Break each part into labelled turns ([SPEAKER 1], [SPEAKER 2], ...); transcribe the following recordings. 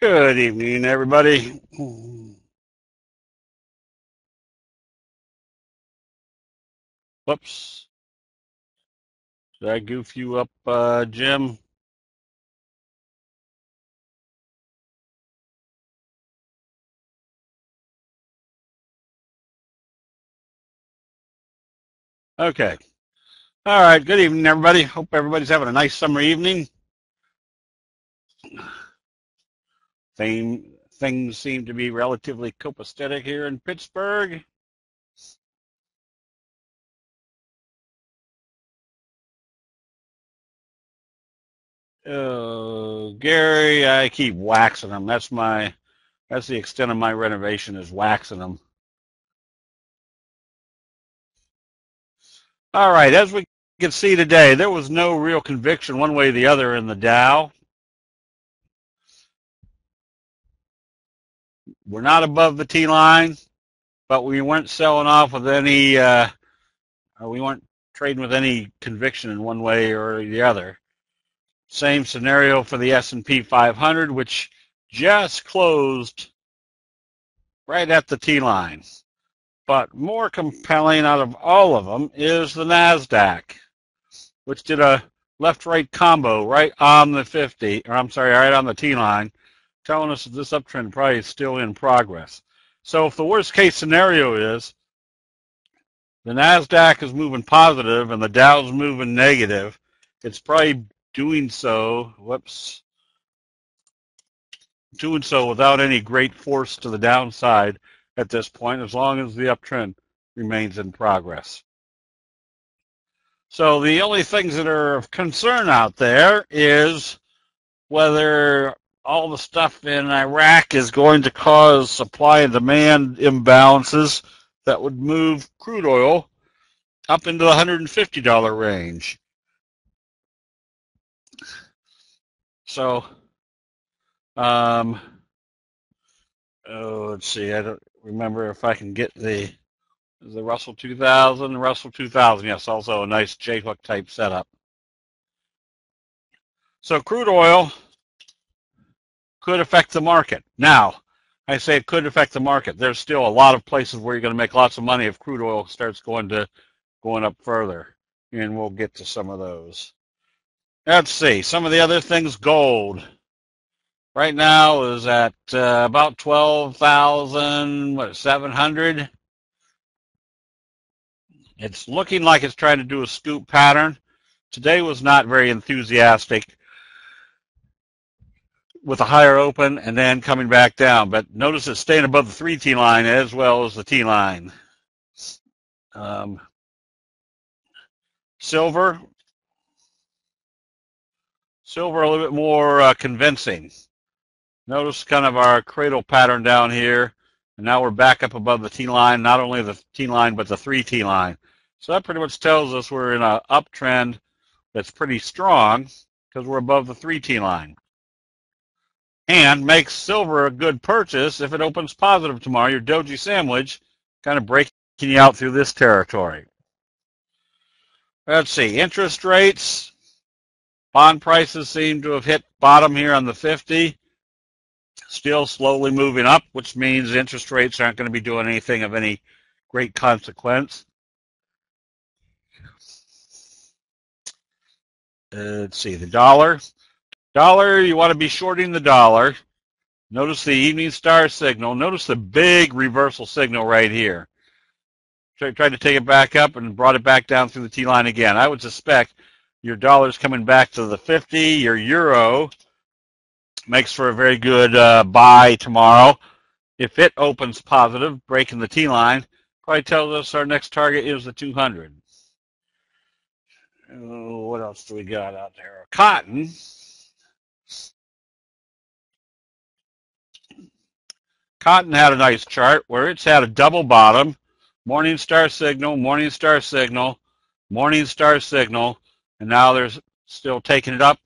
[SPEAKER 1] Good evening, everybody. Whoops. Did I goof you up, Jim? Okay. All right. Good evening, everybody. Hope everybody's having a nice summer evening. Things seem to be relatively copacetic here in Pittsburgh. Gary, I keep waxing them. That's the extent of my renovation is waxing them. All right. As we can see today, there was no real conviction one way or the other in the Dow. We're not above the T line, but we weren't selling off with any, we weren't trading with any conviction in one way or the other. Same scenario for the S&P 500, which just closed right at the T line. But more compelling out of all of them is the NASDAQ, which did a left-right combo right on the 50, or I'm sorry, right on the T line, telling us that this uptrend probably is still in progress. So if the worst case scenario is the NASDAQ is moving positive and the Dow's moving negative, it's probably doing so without any great force to the downside at this point, as long as the uptrend remains in progress. So the only things that are of concern out there is whether all the stuff in Iraq is going to cause supply and demand imbalances that would move crude oil up into the $150 range. So, let's see. I don't remember if I can get the Russell 2000. Russell 2000, yes, also a nice J-hook type setup. So crude oil could affect the market. Now, I say it could affect the market. There's still a lot of places where you're going to make lots of money if crude oil starts going up further, and we'll get to some of those. Let's see. Some of the other things, gold. Right now is at about 12,700. It's looking like it's trying to do a scoop pattern. Today was not very enthusiastic with a higher open and then coming back down. But notice it's staying above the 3T line as well as the T line. Silver a little bit more convincing. Notice kind of our cradle pattern down here. And now we're back up above the T line, not only the T line, but the 3T line. So that pretty much tells us we're in an uptrend that's pretty strong because we're above the 3T line. And makes silver a good purchase if it opens positive tomorrow. Your doji sandwich kind of breaking you out through this territory. Let's see, interest rates. Bond prices seem to have hit bottom here on the 50. Still slowly moving up, which means interest rates aren't going to be doing anything of any great consequence. Let's see, the dollar. You want to be shorting the dollar. Notice the evening star signal. Notice the big reversal signal right here. Tried to take it back up and brought it back down through the T line again. I would suspect your dollar's coming back to the 50. Your euro makes for a very good buy tomorrow. If it opens positive, breaking the T line, probably tells us our next target is the 200. What else do we got out there? Cotton. Cotton had a nice chart where it's had a double bottom, morning star signal, morning star signal, morning star signal, and now they're still taking it up.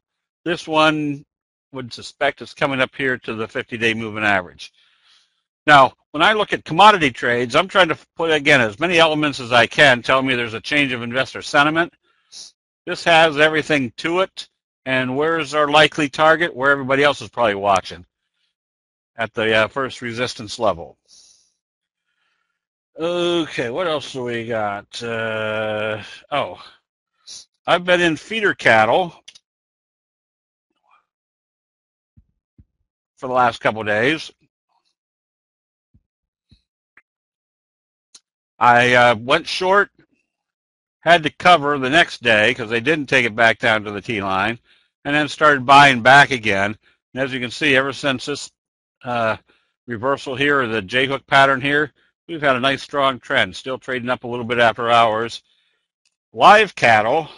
[SPEAKER 1] This one would suspect it's coming up here to the 50-day moving average. Now, when I look at commodity trades, I'm trying to put, again, as many elements as I can, telling me there's a change of investor sentiment. This has everything to it. And where's our likely target? Where everybody else is probably watching. at the first resistance level. Okay, what else do we got? I've been in feeder cattle for the last couple of days. I went short, had to cover the next day because they didn't take it back down to the T line, and then started buying back again. And as you can see, ever since this reversal here, or the J-hook pattern here, we've had a nice strong trend, still trading up a little bit after hours. Live cattle,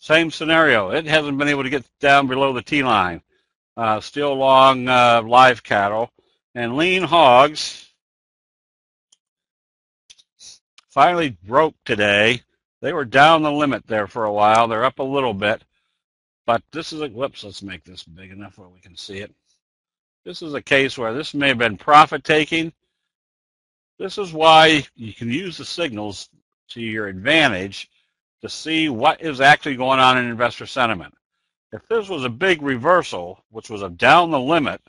[SPEAKER 1] same scenario. It hasn't been able to get down below the T line. Still long live cattle. And lean hogs finally broke today. They were down the limit there for a while. They're up a little bit. But this is a, whoops, let's make this big enough where we can see it. This is a case where this may have been profit taking. This is why you can use the signals to your advantage to see what is actually going on in investor sentiment. If this was a big reversal, which was a down the limit,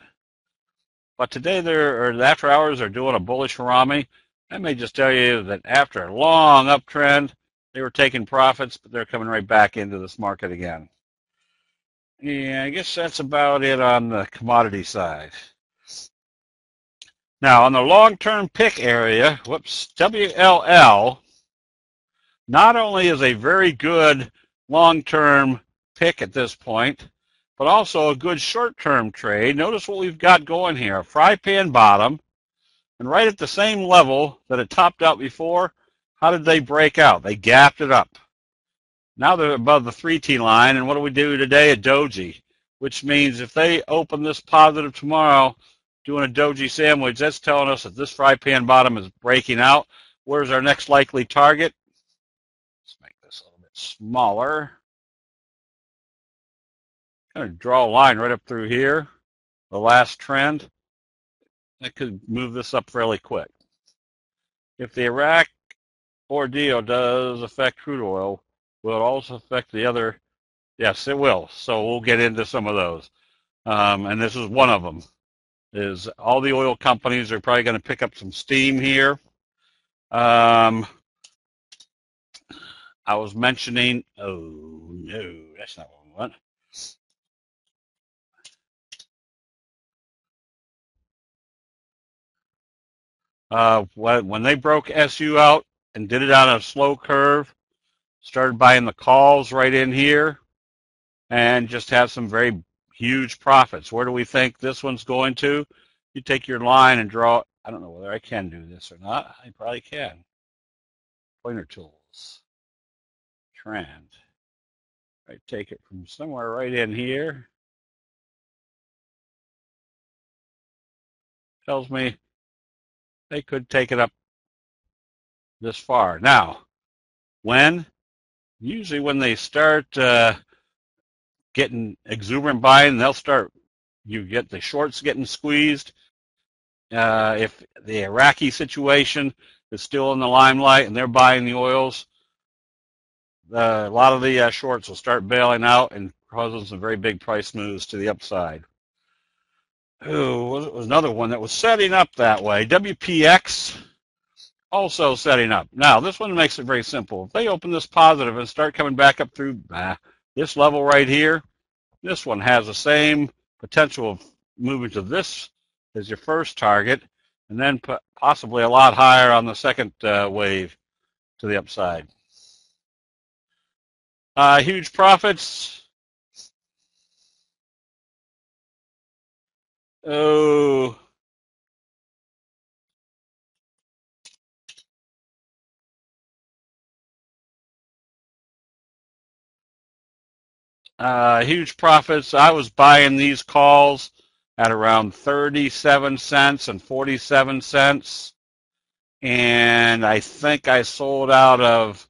[SPEAKER 1] but today the after hours are doing a bullish harami, that may just tell you that after a long uptrend, they were taking profits, but they're coming right back into this market again. Yeah, I guess that's about it on the commodity side. Now, on the long-term pick area, whoops, WLL not only is a very good long-term pick at this point, but also a good short-term trade. Notice what we've got going here, a fry pan bottom, and right at the same level that it topped out before, how did they break out? They gapped it up. Now they're above the 3T line, and what do we do today? A doji, which means if they open this positive tomorrow, doing a doji sandwich, that's telling us that this fry pan bottom is breaking out. Where's our next likely target? Let's make this a little bit smaller. Kind of draw a line right up through here, the last trend. That could move this up fairly quick. If the Iraq ordeal does affect crude oil, will it also affect the other? Yes, it will. So we'll get into some of those. And this is one of them. Is all the oil companies are probably going to pick up some steam here. I was mentioning, oh no, that's not what we want. When they broke SU out and did it on a slow curve, started buying the calls right in here, and just have some very huge profits. Where do we think this one's going to? You take your line and draw. I don't know whether I can do this or not. I probably can. Pointer tools. Trend. I take it from somewhere right in here. Tells me they could take it up this far. Now, usually when they start getting exuberant buying, you get the shorts getting squeezed. If the Iraqi situation is still in the limelight and they're buying the oils, a lot of the shorts will start bailing out and causing some very big price moves to the upside. Oh, it was another one that was setting up that way. WPX also setting up. Now, this one makes it very simple. If they open this positive and start coming back up through this level right here, this one has the same potential of moving to this as your first target, and then possibly a lot higher on the second wave to the upside. Huge profits. Oh, huge profits. I was buying these calls at around 37 cents and 47 cents. And I think I sold out of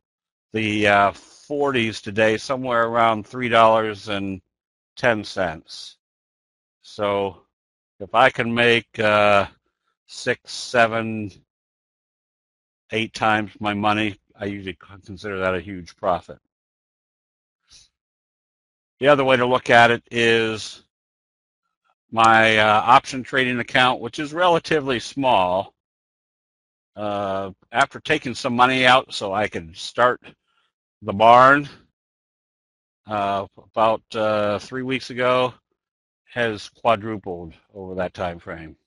[SPEAKER 1] the 40s today, somewhere around $3.10. So if I can make 6, 7, 8 times my money, I usually consider that a huge profit. The other way to look at it is my option trading account, which is relatively small. After taking some money out so I could start the barn about 3 weeks ago, has quadrupled over that time frame.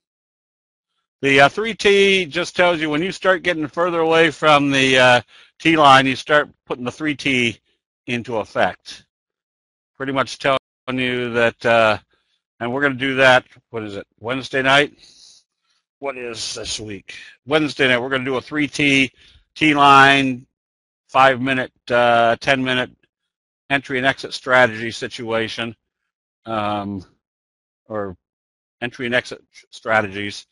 [SPEAKER 1] The 3T just tells you when you start getting further away from the T line, you start putting the 3T into effect. Pretty much telling you that, and we're going to do that, what is it, Wednesday night? What is this week? Wednesday night, we're going to do a 3T, T-line, 5-minute, 10-minute entry and exit strategy situation, or entry and exit strategies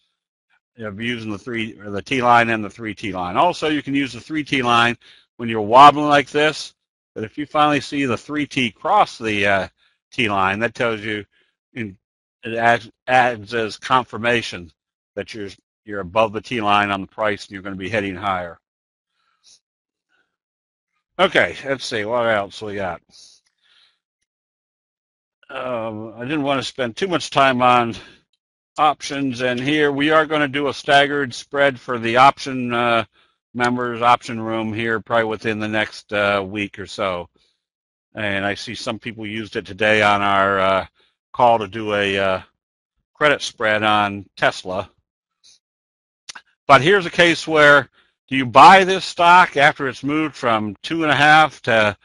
[SPEAKER 1] of using the T-line and the 3T line. Also, you can use the 3T line when you're wobbling like this, but if you finally see the 3T cross the T-line, that tells you, it adds as confirmation that you're above the T-line on the price and you're going to be heading higher. Okay, let's see, what else we got? I didn't want to spend too much time on options, and here we are going to do a staggered spread for the option members, option room here probably within the next week or so. And I see some people used it today on our call to do a credit spread on Tesla. But here's a case where, do you buy this stock after it's moved from 2.5 to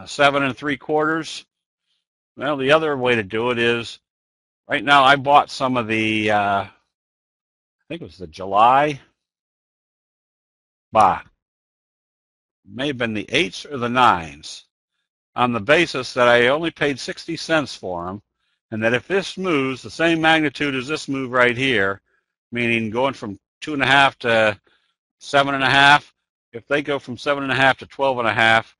[SPEAKER 1] 7 3/4? Well, the other way to do it is, right now I bought some of the, I think it was the July, may have been the 8s or the 9s, on the basis that I only paid 60 cents for them, and that if this moves the same magnitude as this move right here, meaning going from 2.5 to 7.5, if they go from 7.5 to 12.5,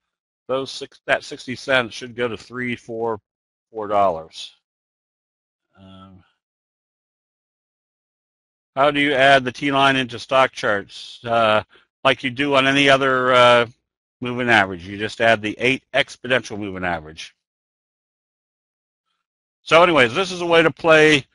[SPEAKER 1] that 60 cents should go to $3, $4. How do you add the T-line into stock charts? Like you do on any other moving average. You just add the 8 exponential moving average. So anyways, this is a way to play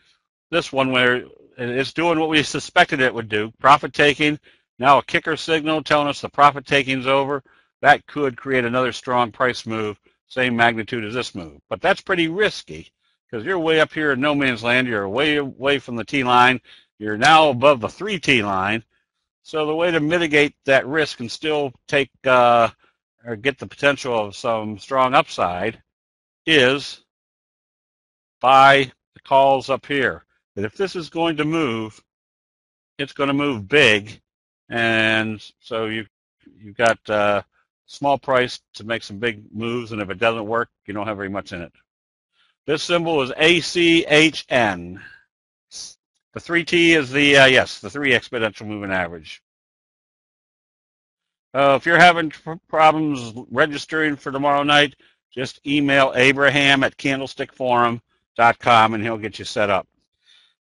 [SPEAKER 1] this one where it's doing what we suspected it would do, profit taking. Now a kicker signal telling us the profit taking is over. That could create another strong price move, same magnitude as this move. But that's pretty risky because you're way up here in no man's land. You're way away from the T-line. You're now above the 3T line. So the way to mitigate that risk and still take or get the potential of some strong upside is buy the calls up here. That if this is going to move, it's going to move big, and so you've got small price to make some big moves, and if it doesn't work, you don't have very much in it. This symbol is ACHN. The 3T is the, the 3 exponential moving average. If you're having problems registering for tomorrow night, just email Abraham at candlestickforum.com and he'll get you set up.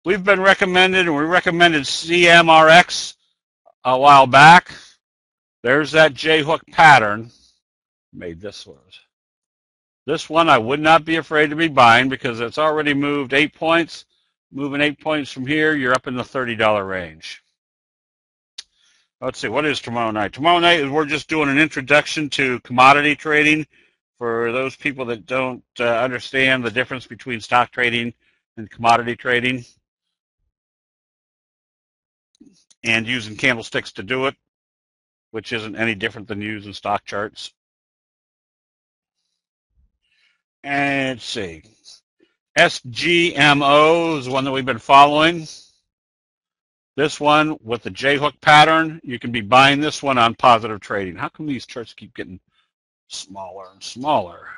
[SPEAKER 1] We've been recommended, and we recommended CMRX a while back. There's that J-hook pattern. Made this one. This one I would not be afraid to be buying because it's already moved 8 points. Moving 8 points from here, you're up in the $30 range. Let's see, what is tomorrow night? Tomorrow night, we're just doing an introduction to commodity trading for those people that don't understand the difference between stock trading and commodity trading, and using candlesticks to do it, which isn't any different than using stock charts. And let's see. SGMO is one that we've been following. This one with the J-hook pattern, you can be buying this one on positive trading. How come these charts keep getting smaller and smaller?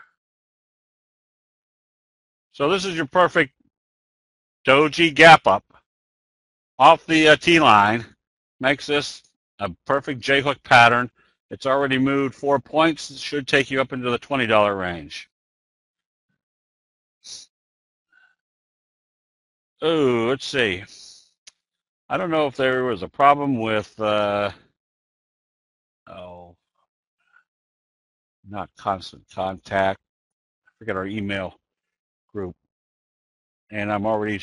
[SPEAKER 1] So this is your perfect doji gap up off the T-line. Makes this a perfect J-hook pattern. It's already moved 4 points. It should take you up into the $20 range. Oh, let's see. I don't know if there was a problem with, not constant contact. forget our email group. And I'm already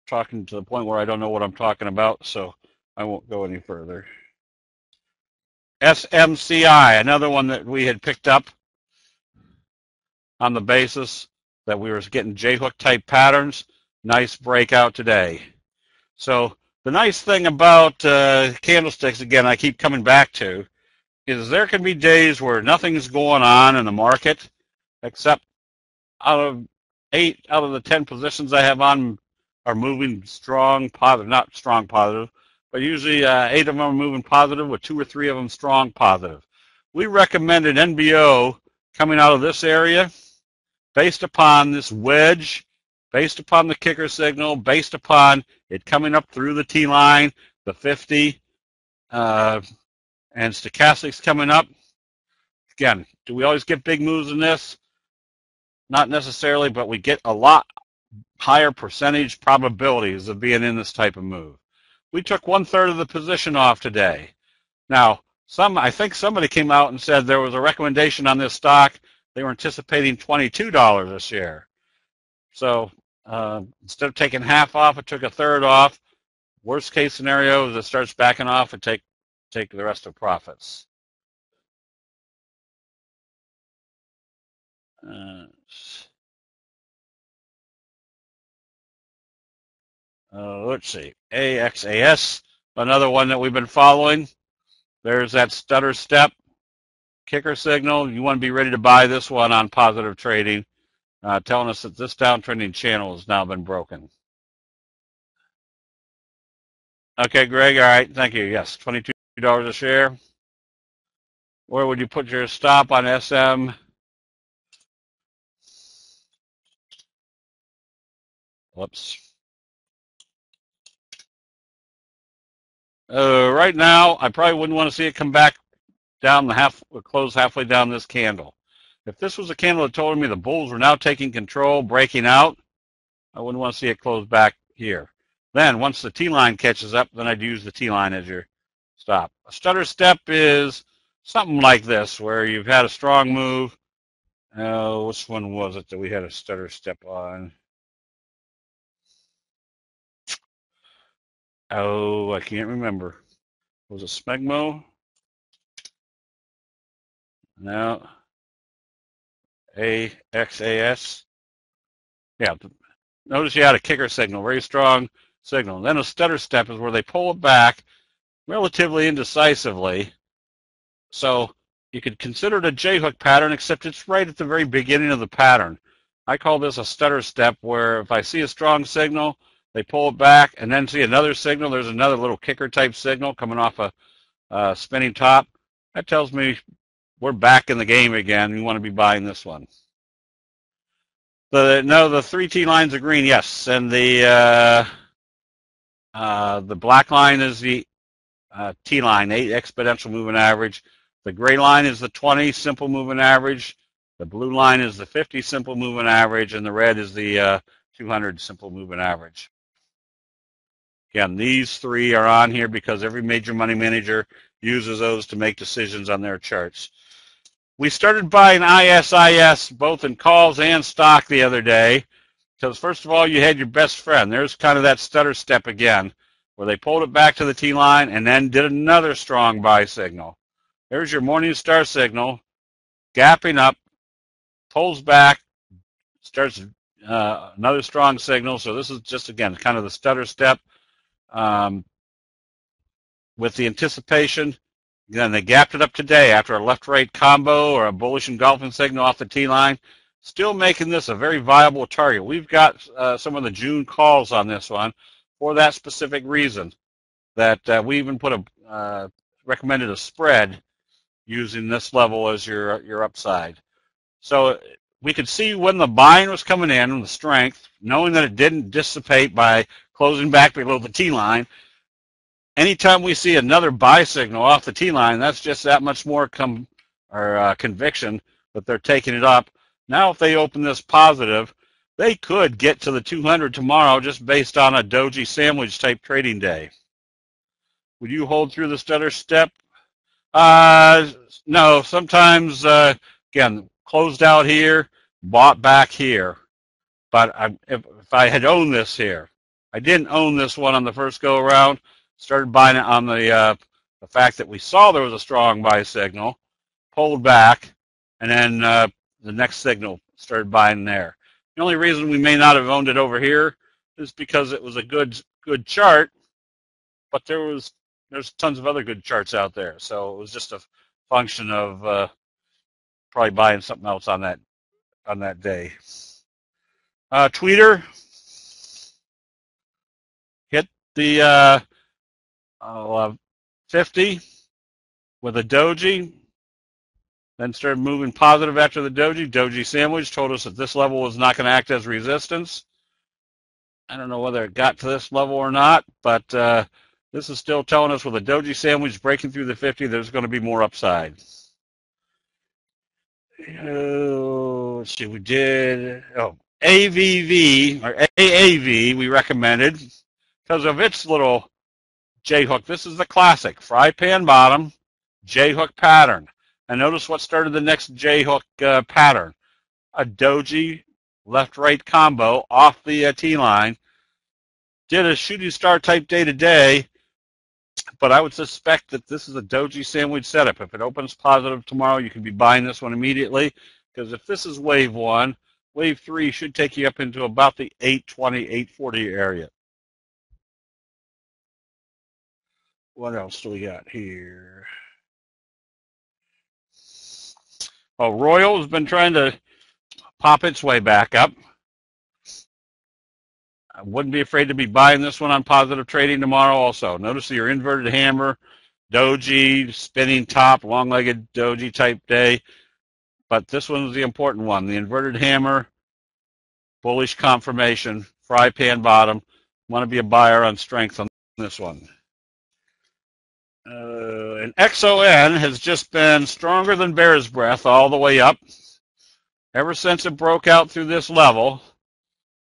[SPEAKER 1] talking to the point where I don't know what I'm talking about, so I won't go any further. SMCI, another one that we had picked up on the basis that we were getting J-hook type patterns. Nice breakout today. So the nice thing about candlesticks, again, I keep coming back to, is there can be days where nothing's going on in the market, except out of 8 out of the 10 positions I have on are moving strong positive, not strong positive, but usually 8 of them are moving positive with 2 or 3 of them strong positive. We recommended NBO coming out of this area based upon this wedge, based upon the kicker signal, based upon it coming up through the T line, the 50, and stochastics coming up. Again, do we always get big moves in this? Not necessarily, but we get a lot higher percentage probabilities of being in this type of move. We took 1/3 of the position off today. Now, I think somebody came out and said there was a recommendation on this stock. They were anticipating $22 a share. So instead of taking half off, it took 1/3 off. Worst case scenario is it starts backing off and take the rest of profits. Let's see. AXAS, another one that we've been following. There's that stutter step kicker signal. You want to be ready to buy this one on positive trading, telling us that this downtrending channel has now been broken. Okay, Greg, all right, thank you. Yes, $22 a share. Where would you put your stop on SM? Whoops. Right now, I probably wouldn't want to see it come back down close halfway down this candle. If this was a candle that told me the bulls were now taking control, breaking out, I wouldn't want to see it close back here. Then once the T-line catches up, then I'd use the T-line as your stop. A stutter step is something like this, where you've had a strong move. Which one was it that we had a stutter step on? Oh, I can't remember. Was it Smegmo? No. AXAS? Yeah. Notice you had a kicker signal, very strong signal. And then a stutter step is where they pull it back relatively indecisively. So you could consider it a J-hook pattern, except it's right at the very beginning of the pattern. I call this a stutter step, where if I see a strong signal, they pull it back, and then see another signal. There's another little kicker type signal coming off a spinning top. That tells me we're back in the game again. We want to be buying this one. The 3 T lines are green, yes, and the black line is the T line, 8 exponential moving average. The gray line is the 20 simple moving average. The blue line is the 50 simple moving average, and the red is the 200 simple moving average. Again, these 3 are on here because every major money manager uses those to make decisions on their charts. We started buying ISIS both in calls and stock the other day because, first of all, you had your best friend. There's kind of that stutter step again, where they pulled it back to the T-line and then did another strong buy signal. There's your Morningstar signal, gapping up, pulls back, starts another strong signal. So this is just, again, kind of the stutter step with the anticipation. Then they gapped it up today after a left-right combo or a bullish engulfing signal off the T-line. Still making this a very viable target. We've got some of the June calls on this one for that specific reason, that we even put recommended a spread using this level as your upside. So we could see when the buying was coming in, the strength, knowing that it didn't dissipate by closing back below the T-line. Anytime we see another buy signal off the T-line, that's just that much more conviction that they're taking it up. Now, if they open this positive, they could get to the 200 tomorrow just based on a doji sandwich type trading day. Would you hold through the stutter step? No. Sometimes, again, closed out here. bought back here. But if I had owned this here, I didn't own this one on the first go around. Started buying it on the fact that we saw there was a strong buy signal, pulled back, and then the next signal started buying there. The only reason we may not have owned it over here is because it was a good chart, but there's tons of other good charts out there. So it was just a function of probably buying something else on that day. Tweeter hit the 50 with a doji, then started moving positive after the doji. Doji sandwich told us that this level was not going to act as resistance. I don't know whether it got to this level or not, but this is still telling us with a doji sandwich breaking through the 50, there's going to be more upside. Let's see, we did AVV or AAV we recommended because of its little J-hook. This is the classic fry pan bottom J-hook pattern. And notice what started the next J-hook pattern. A doji left-right combo off the T-line. Did a shooting star type day to day, but I would suspect that this is a doji sandwich setup. If it opens positive tomorrow, you can be buying this one immediately, because if this is wave 1, wave 3 should take you up into about the 820, 840 area. What else do we got here? Oh, Royal has been trying to pop its way back up. I wouldn't be afraid to be buying this one on positive trading tomorrow also. Notice your inverted hammer, doji, spinning top, long-legged doji type day. But this one is the important one. The inverted hammer, bullish confirmation, fry pan bottom. Want to be a buyer on strength on this one. And XON has just been stronger than bear's breath all the way up. Ever since it broke out through this level,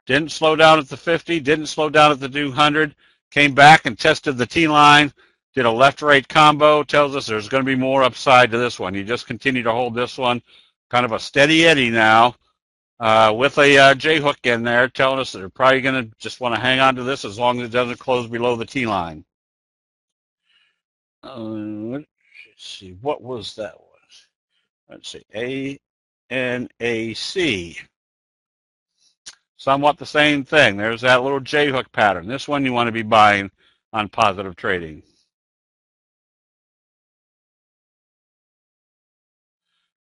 [SPEAKER 1] didn't slow down at the 50, didn't slow down at the 200, came back and tested the T-line, did a left-right combo, tells us there's going to be more upside to this one. You just continue to hold this one, kind of a steady eddy now, with a J-hook in there, telling us that they're probably going to just want to hang on to this as long as it doesn't close below the T-line. Let's see, what was that one? Let's see, ANAC. Somewhat the same thing. There's that little J-hook pattern. This one you want to be buying on positive trading.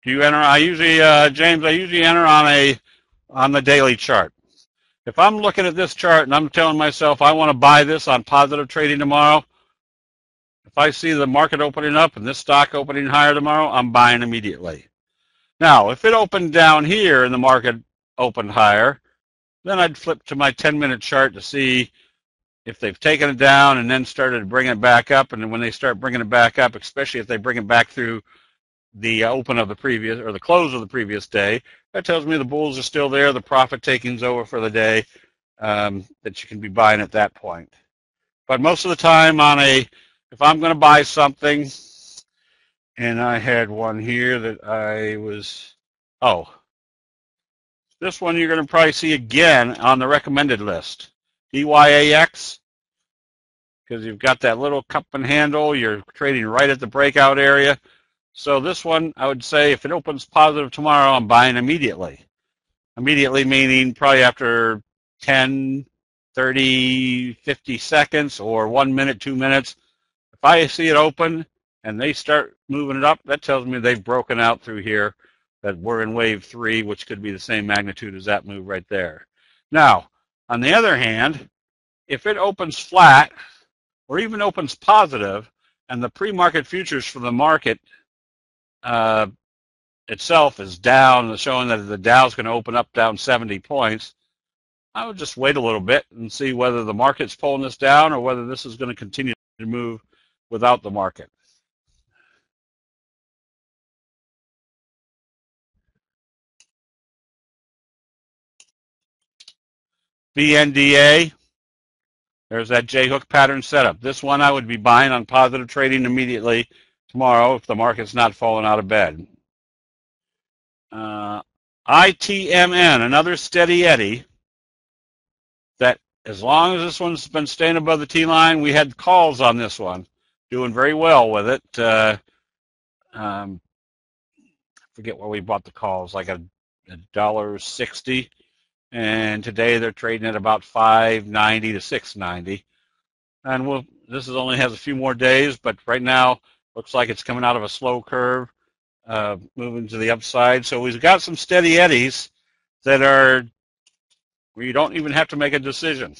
[SPEAKER 1] Do you enter? I usually, James, I usually enter on the daily chart. If I'm looking at this chart and I'm telling myself I want to buy this on positive trading tomorrow, if I see the market opening up and this stock opening higher tomorrow, I'm buying immediately. Now, if it opened down here and the market opened higher, then I'd flip to my 10-minute chart to see if they've taken it down and then started bringing it back up. And then when they start bringing it back up, especially if they bring it back through the open of the previous or the close of the previous day, that tells me the bulls are still there. The profit taking's over for the day, that you can be buying at that point. But most of the time if I'm going to buy something, and I had one here that I was, this one you're going to probably see again on the recommended list. DYAX, because you've got that little cup and handle. You're trading right at the breakout area. So this one, I would say if it opens positive tomorrow, I'm buying immediately. Immediately meaning probably after 10, 30, 50 seconds or 1 minute, 2 minutes. If I see it open and they start moving it up, that tells me they've broken out through here, that we're in wave 3, which could be the same magnitude as that move right there. Now, on the other hand, if it opens flat or even opens positive and the pre-market futures for the market itself is down, showing that the Dow is going to open up down 70 points, I would just wait a little bit and see whether the market's pulling this down or whether this is going to continue to move without the market. BNDA, there's that J-hook pattern setup. This one I would be buying on positive trading immediately tomorrow if the market's not falling out of bed. ITMN, another steady Eddie, that as long as this one's been staying above the T-line, we had calls on this one, doing very well with it. Forget where we bought the calls, like $1.60, and today they're trading at about $5.90 to $6.90. And this only has a few more days, but right now looks like it's coming out of a slow curve, moving to the upside. So we've got some steady eddies that are where you don't even have to make a decision.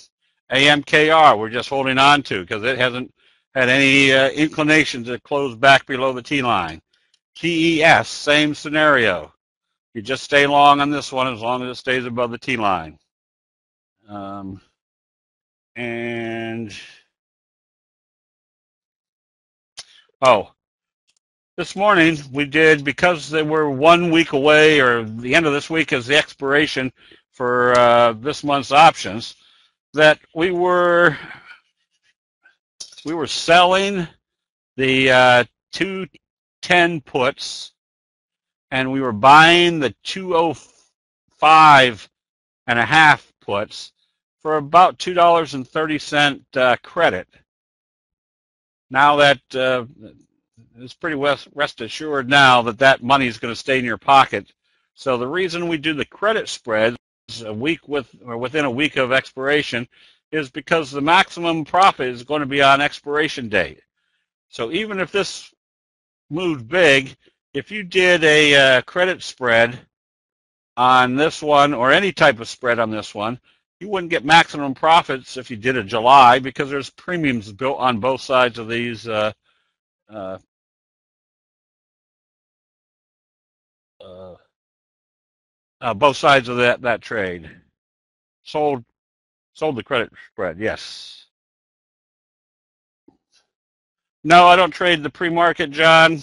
[SPEAKER 1] AMKR, we're just holding on to because it hasn't had any inclination to close back below the T-line. TES, same scenario. You just stay long on this one as long as it stays above the T-line. This morning we did, because they were 1 week away, or the end of this week is the expiration for this month's options, that we were selling the 210 puts, and we were buying the 205 and a half puts for about $2.30 credit. Now that it's pretty rest assured now that that money is going to stay in your pocket. So the reason we do the credit spreads within a week of expiration is because the maximum profit is going to be on expiration date. So even if this moved big, if you did a credit spread on this one, or any type of spread on this one, you wouldn't get maximum profits if you did a July, because there's premiums built on both sides of these both sides of that trade. Sold the credit spread, yes. No, I don't trade the pre-market, John.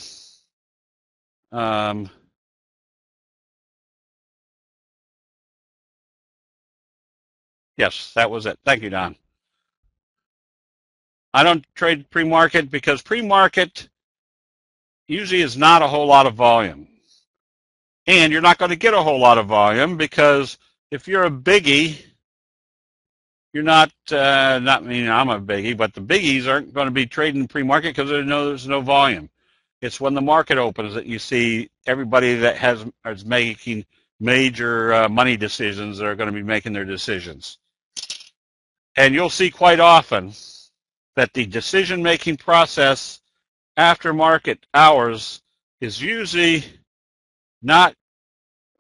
[SPEAKER 1] Yes, that was it. Thank you, Don. I don't trade pre-market because pre-market usually is not a whole lot of volume. And you're not going to get a whole lot of volume because if you're a biggie, you're not I'm a biggie, but the biggies aren't going to be trading pre-market because there's no volume. It's when the market opens that you see everybody that is making major money decisions that are going to be making their decisions. And you'll see quite often that the decision-making process after market hours is usually not,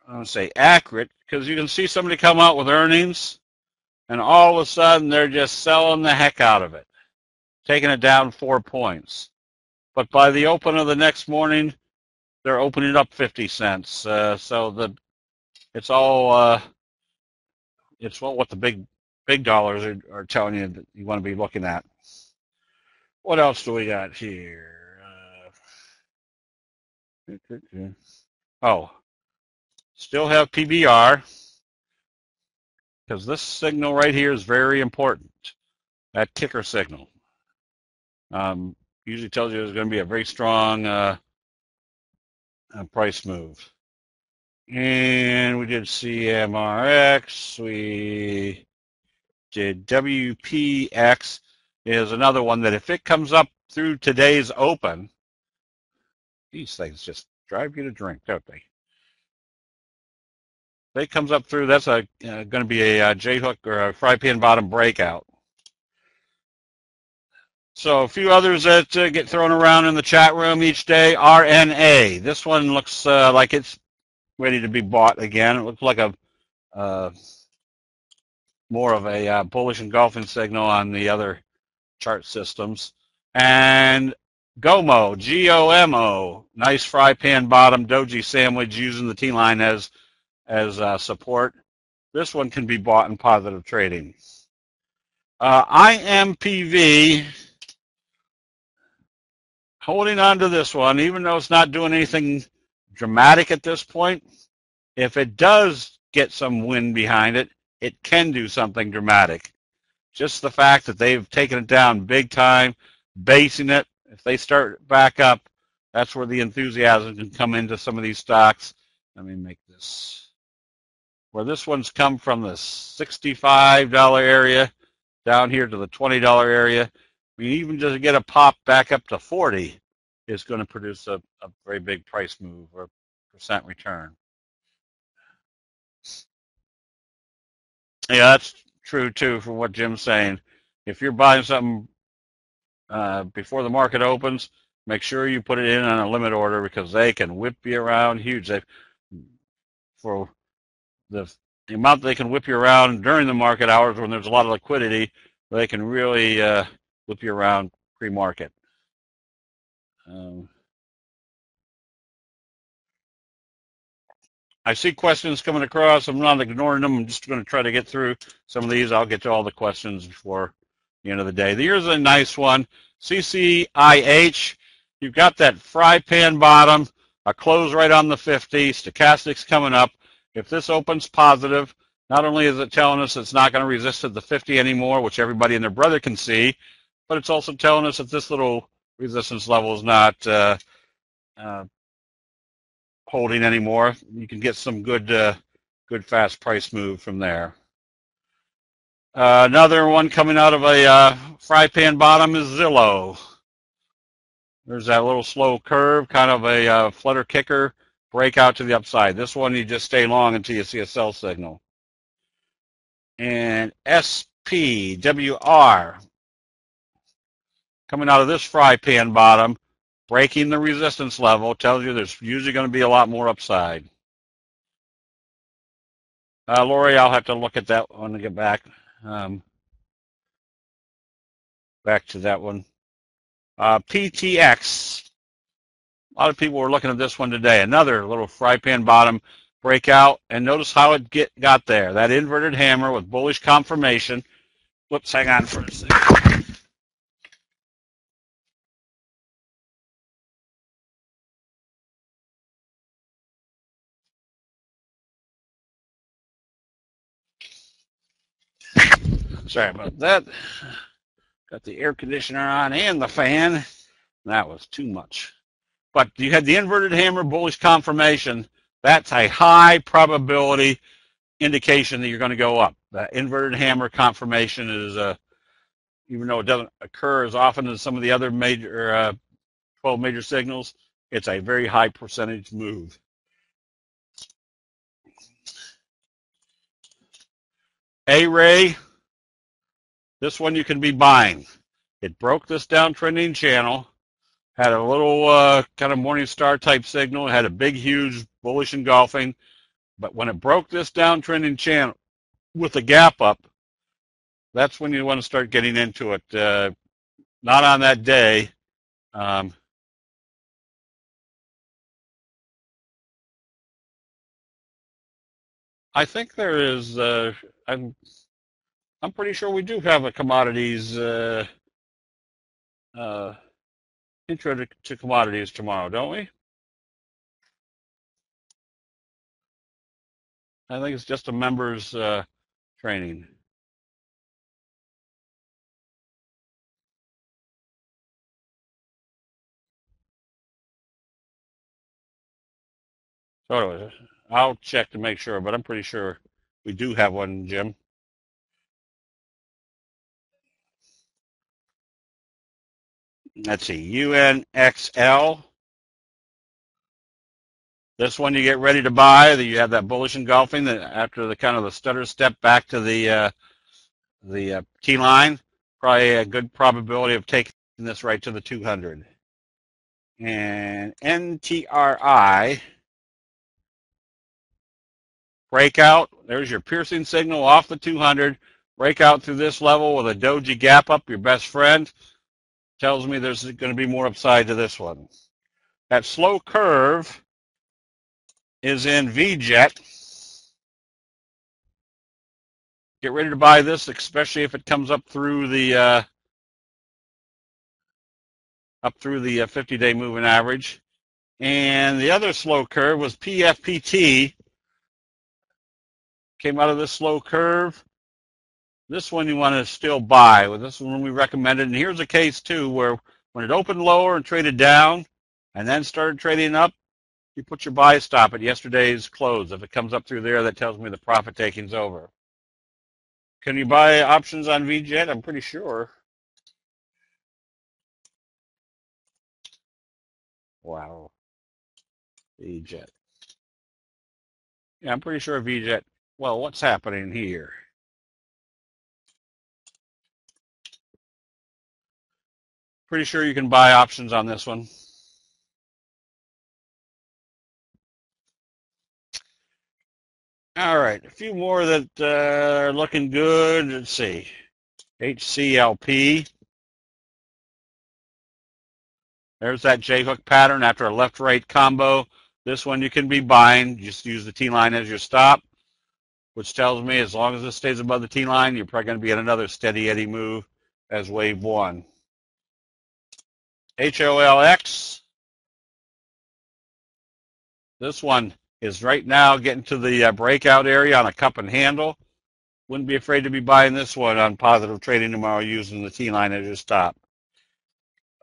[SPEAKER 1] I don't say accurate, because you can see somebody come out with earnings and all of a sudden they're just selling the heck out of it, taking it down 4 points. But by the open of the next morning, they're opening up 50 cents. So it's all it's what the big dollars are telling you that you want to be looking at. What else do we got here? Still have PBR, because this signal right here is very important. That ticker signal usually tells you there's going to be a very strong price move. And we did CMRX. We did WPX. Is another one that if it comes up through today's open, these things just drive you to drink, don't they? If it comes up through, that's going to be a J-hook or a fry pan bottom breakout. So a few others that get thrown around in the chat room each day. RNA. This one looks like it's ready to be bought again. It looks like a more of a bullish engulfing signal on the other chart systems. And GOMO, GOMO, nice fry pan bottom doji sandwich using the T-line as support. This one can be bought in positive trading. IMPV, holding on to this one, even though it's not doing anything dramatic at this point. If it does get some wind behind it, it can do something dramatic. Just the fact that they've taken it down big time, basing it, if they start back up, that's where the enthusiasm can come into some of these stocks. Let me make this where this one's come from the $65 area down here to the $20 area. I mean, even just get a pop back up to 40 is going to produce a very big price move or percent return. Yeah, that's true too from what Jim's saying. If you're buying something before the market opens, make sure you put it in on a limit order because they can whip you around huge. For the amount they can whip you around during the market hours when there's a lot of liquidity, they can really whip you around pre-market. I see questions coming across. I'm not ignoring them. I'm just going to try to get through some of these. I'll get to all the questions before the end of the day. Here's a nice one. CCIH. You've got that fry pan bottom, a close right on the 50, stochastics coming up. If this opens positive, not only is it telling us it's not going to resist at the 50 anymore, which everybody and their brother can see, but it's also telling us that this little resistance level is not holding anymore. You can get some good fast price move from there. Another one coming out of a fry pan bottom is Zillow. There's that little slow curve, kind of a flutter kicker, breakout to the upside. This one you just stay long until you see a sell signal. And SPWR coming out of this fry pan bottom, breaking the resistance level, tells you there's usually going to be a lot more upside. Lori, I'll have to look at that one to get back to that one. PTX. A lot of people were looking at this one today. Another little fry pan bottom breakout, and notice how it got there. That inverted hammer with bullish confirmation. Whoops, hang on for a second. Sorry about that. Got the air conditioner on and the fan. That was too much. But you had the inverted hammer, bullish confirmation. That's a high probability indication that you're going to go up. That inverted hammer confirmation is, even though it doesn't occur as often as some of the other major 12 major signals, it's a very high percentage move. A-Ray, this one you can be buying. It broke this downtrending channel, had a little kind of morning star type signal, had a big, huge bullish engulfing, but when it broke this downtrending channel with a gap up, that's when you want to start getting into it. Not on that day. I think there is. I'm pretty sure we do have a commodities intro to commodities tomorrow, don't we? I think it's just a members training. So I'll check to make sure, but I'm pretty sure we do have one, Jim. Let's see, UNXL. This one you get ready to buy. You have that bullish engulfing that after the kind of the stutter step back to the T line. Probably a good probability of taking this right to the 200. And NTRI. Breakout. There's your piercing signal off the 200. Breakout through this level with a doji gap up, your best friend. Tells me there's going to be more upside to this one. That slow curve is in VJet. Get ready to buy this, especially if it comes up through the 50-day moving average. And the other slow curve was PFPT. Came out of this slow curve. This one you want to still buy. With this one we recommended. And here's a case too where when it opened lower and traded down and then started trading up, you put your buy stop at yesterday's close. If it comes up through there, that tells me the profit taking's over. Can you buy options on VJet? I'm pretty sure. Wow. VJet. Yeah, I'm pretty sure VJet. Well, what's happening here? Pretty sure you can buy options on this one. All right, a few more that are looking good. Let's see. HCLP. There's that J-hook pattern after a left-right combo. This one you can be buying. Just use the T-line as your stop, which tells me as long as this stays above the T-line, you're probably going to be in another steady eddy move as wave one. HOLX. This one is right now getting to the breakout area on a cup and handle. Wouldn't be afraid to be buying this one on positive trading tomorrow using the T-line as your stop.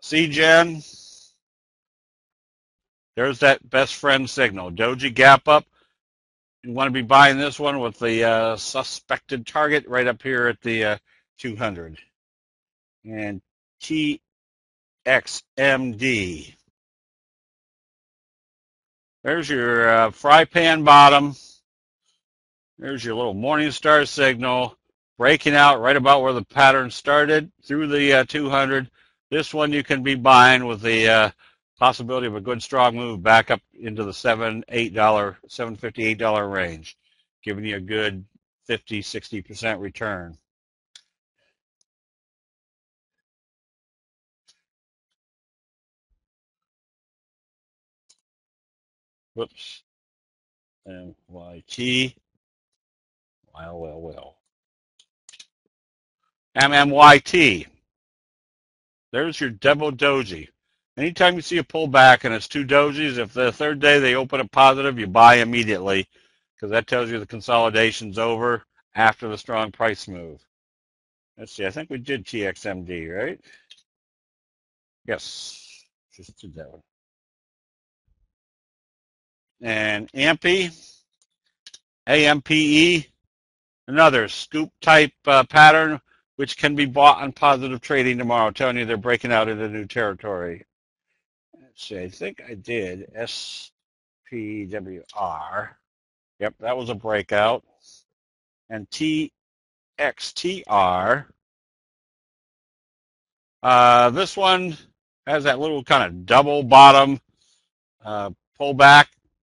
[SPEAKER 1] CGen. There's that best friend signal. Doji gap up. You want to be buying this one with the suspected target right up here at the 200. And TXMD. There's your fry pan bottom. There's your little morning star signal. Breaking out right about where the pattern started through the 200. This one you can be buying with the possibility of a good strong move back up into the $7, $8, $7.50, $8 range, giving you a good 50, 60% return. Whoops. MYT. Well. MMYT. There's your double doji. Anytime you see a pullback and it's two dojis, if the third day they open up positive, you buy immediately because that tells you the consolidation's over after the strong price move. Let's see. I think we did TXMD, right? Yes. Just did that one. And AMPE, AMPE, another scoop type pattern, which can be bought on positive trading tomorrow, telling you they're breaking out into new territory. Let's see, I think I did SPWR. Yep, that was a breakout. And TXTR. This one has that little kind of double bottom pullback.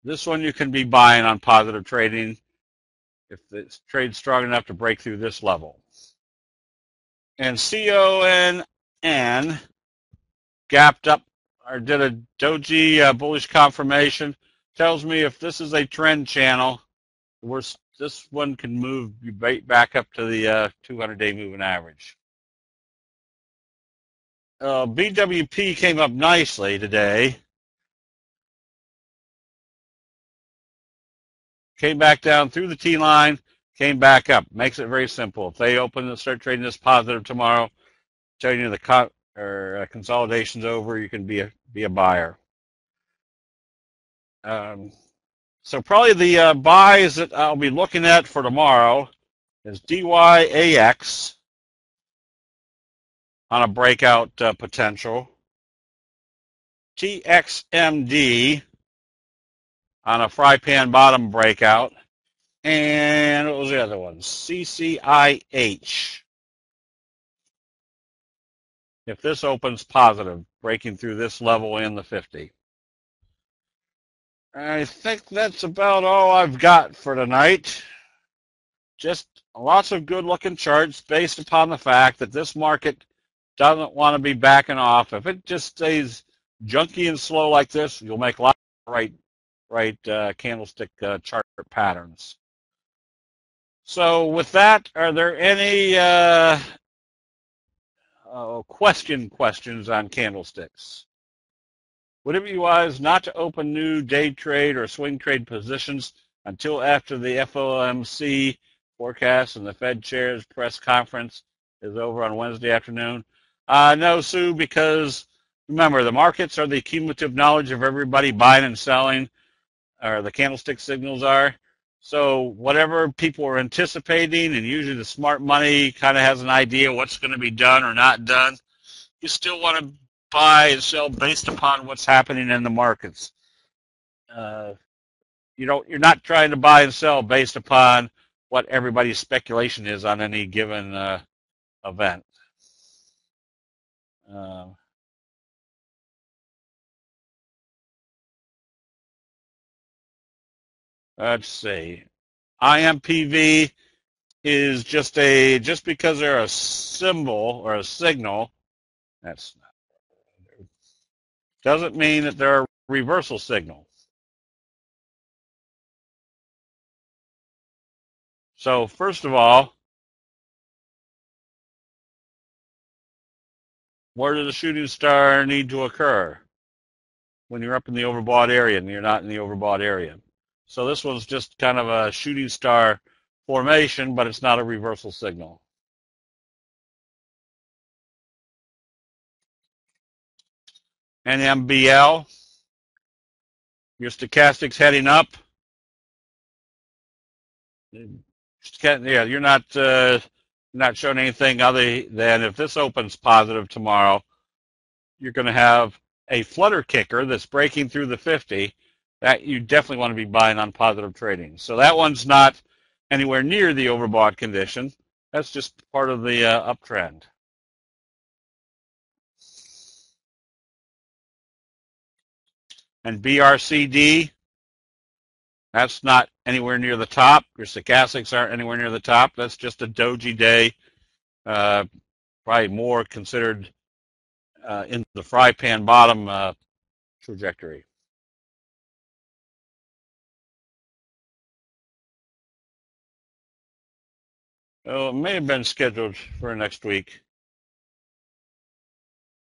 [SPEAKER 1] This one you can be buying on positive trading if the trade's strong enough to break through this level. And CONN gapped up or did a doji bullish confirmation. Tells me if this is a trend channel, this one can move back up to the 200-day moving average. BWP came up nicely today. Came back down through the T-line, came back up. Makes it very simple. If they open and start trading this positive tomorrow, telling you the consolidation's over, you can be a buyer. So probably the buys that I'll be looking at for tomorrow is DYAX on a breakout potential, TXMD on a fry pan bottom breakout, and what was the other one? CCIH. If this opens positive, breaking through this level in the 50. I think that's about all I've got for tonight. Just lots of good-looking charts based upon the fact that this market doesn't want to be backing off. If it just stays junky and slow like this, you'll make lots of right candlestick chart patterns. So with that, are there any questions on candlesticks? Would it be wise not to open new day trade or swing trade positions until after the FOMC forecast and the Fed Chair's press conference is over on Wednesday afternoon? No, Sue, because remember, the markets are the cumulative knowledge of everybody buying and selling. or the candlestick signals are. So whatever people are anticipating, and usually the smart money kind of has an idea what's going to be done or not done, you still want to buy and sell based upon what's happening in the markets. You're not trying to buy and sell based upon what everybody's speculation is on any given event. Let's see. IMPV is just because they're a symbol or a signal, that's not, doesn't mean that they're a reversal signal. So first of all, where does a shooting star need to occur? When you're up in the overbought area and you're not in the overbought area. So this one's just kind of a shooting star formation, but it's not a reversal signal. NMBL, your stochastic's heading up. Yeah, you're not showing anything other than if this opens positive tomorrow, you're going to have a flutter kicker that's breaking through the 50 that you definitely want to be buying on positive trading. So that one's not anywhere near the overbought condition. That's just part of the uptrend. And BRCD, that's not anywhere near the top. Your stochastics aren't anywhere near the top. That's just a doji day, probably more considered in the fry pan bottom trajectory. Oh, it may have been scheduled for next week.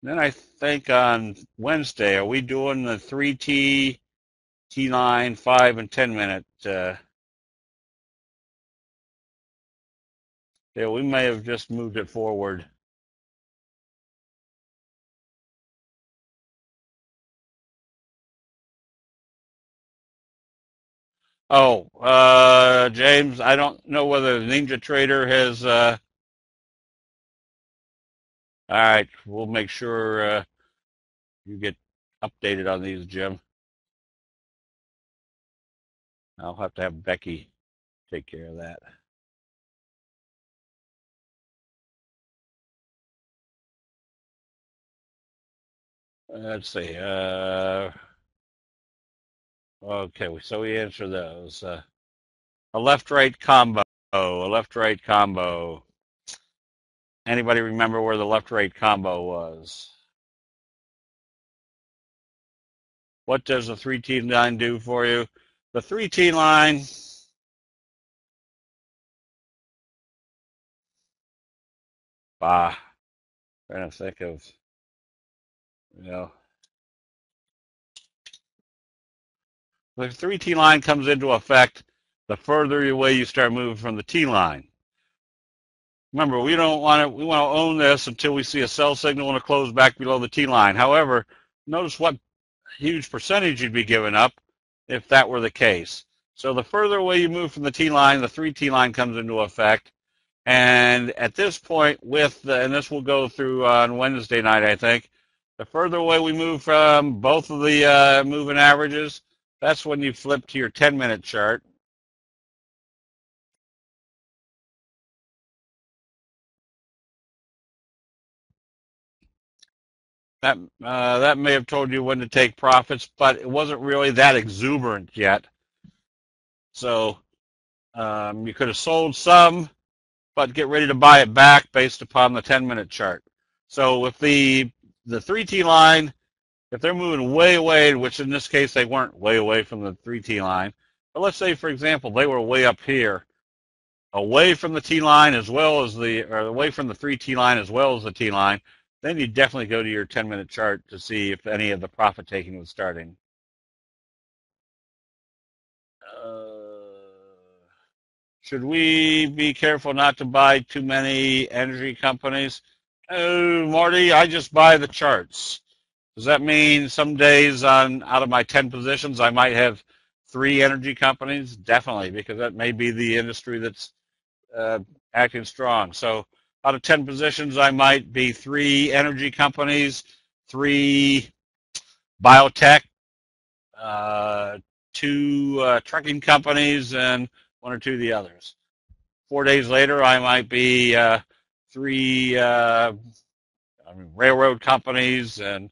[SPEAKER 1] Then I think on Wednesday, are we doing the 3T, T9, 5, and 10 minute? Yeah, we may have just moved it forward. Oh, James, I don't know whether Ninja Trader has. All right, we'll make sure you get updated on these, Jim. I'll have to have Becky take care of that. Let's see. Okay, so we answer those. A left-right combo. A left-right combo. Anybody remember where the left-right combo was? What does the 3T line do for you? The 3T line, trying to think of, the 3T line comes into effect the further away you start moving from the T line. Remember, we want to own this until we see a sell signal and a close back below the T line. However, notice what huge percentage you'd be giving up if that were the case. So the further away you move from the T line, the 3T line comes into effect. And at this point, and this will go through on Wednesday night, I think, the further away we move from both of the moving averages, that's when you flip to your 10-minute chart. That may have told you when to take profits, but it wasn't really that exuberant yet. So you could have sold some, but get ready to buy it back based upon the 10-minute chart. So if the 3T line, if they're moving way away, which in this case they weren't way away from the 3T line, but let's say, for example, they were way up here, away from the T line as well as away from the 3T line as well as the T line, then you definitely go to your 10-minute chart to see if any of the profit taking was starting. Should we be careful not to buy too many energy companies? Oh, Marty, I just buy the charts. Does that mean some days out of my 10 positions, I might have 3 energy companies? Definitely, because that may be the industry that's acting strong. So out of 10 positions, I might be 3 energy companies, 3 biotech, 2 trucking companies, and 1 or 2 of the others. 4 days later, I might be 3 railroad companies, and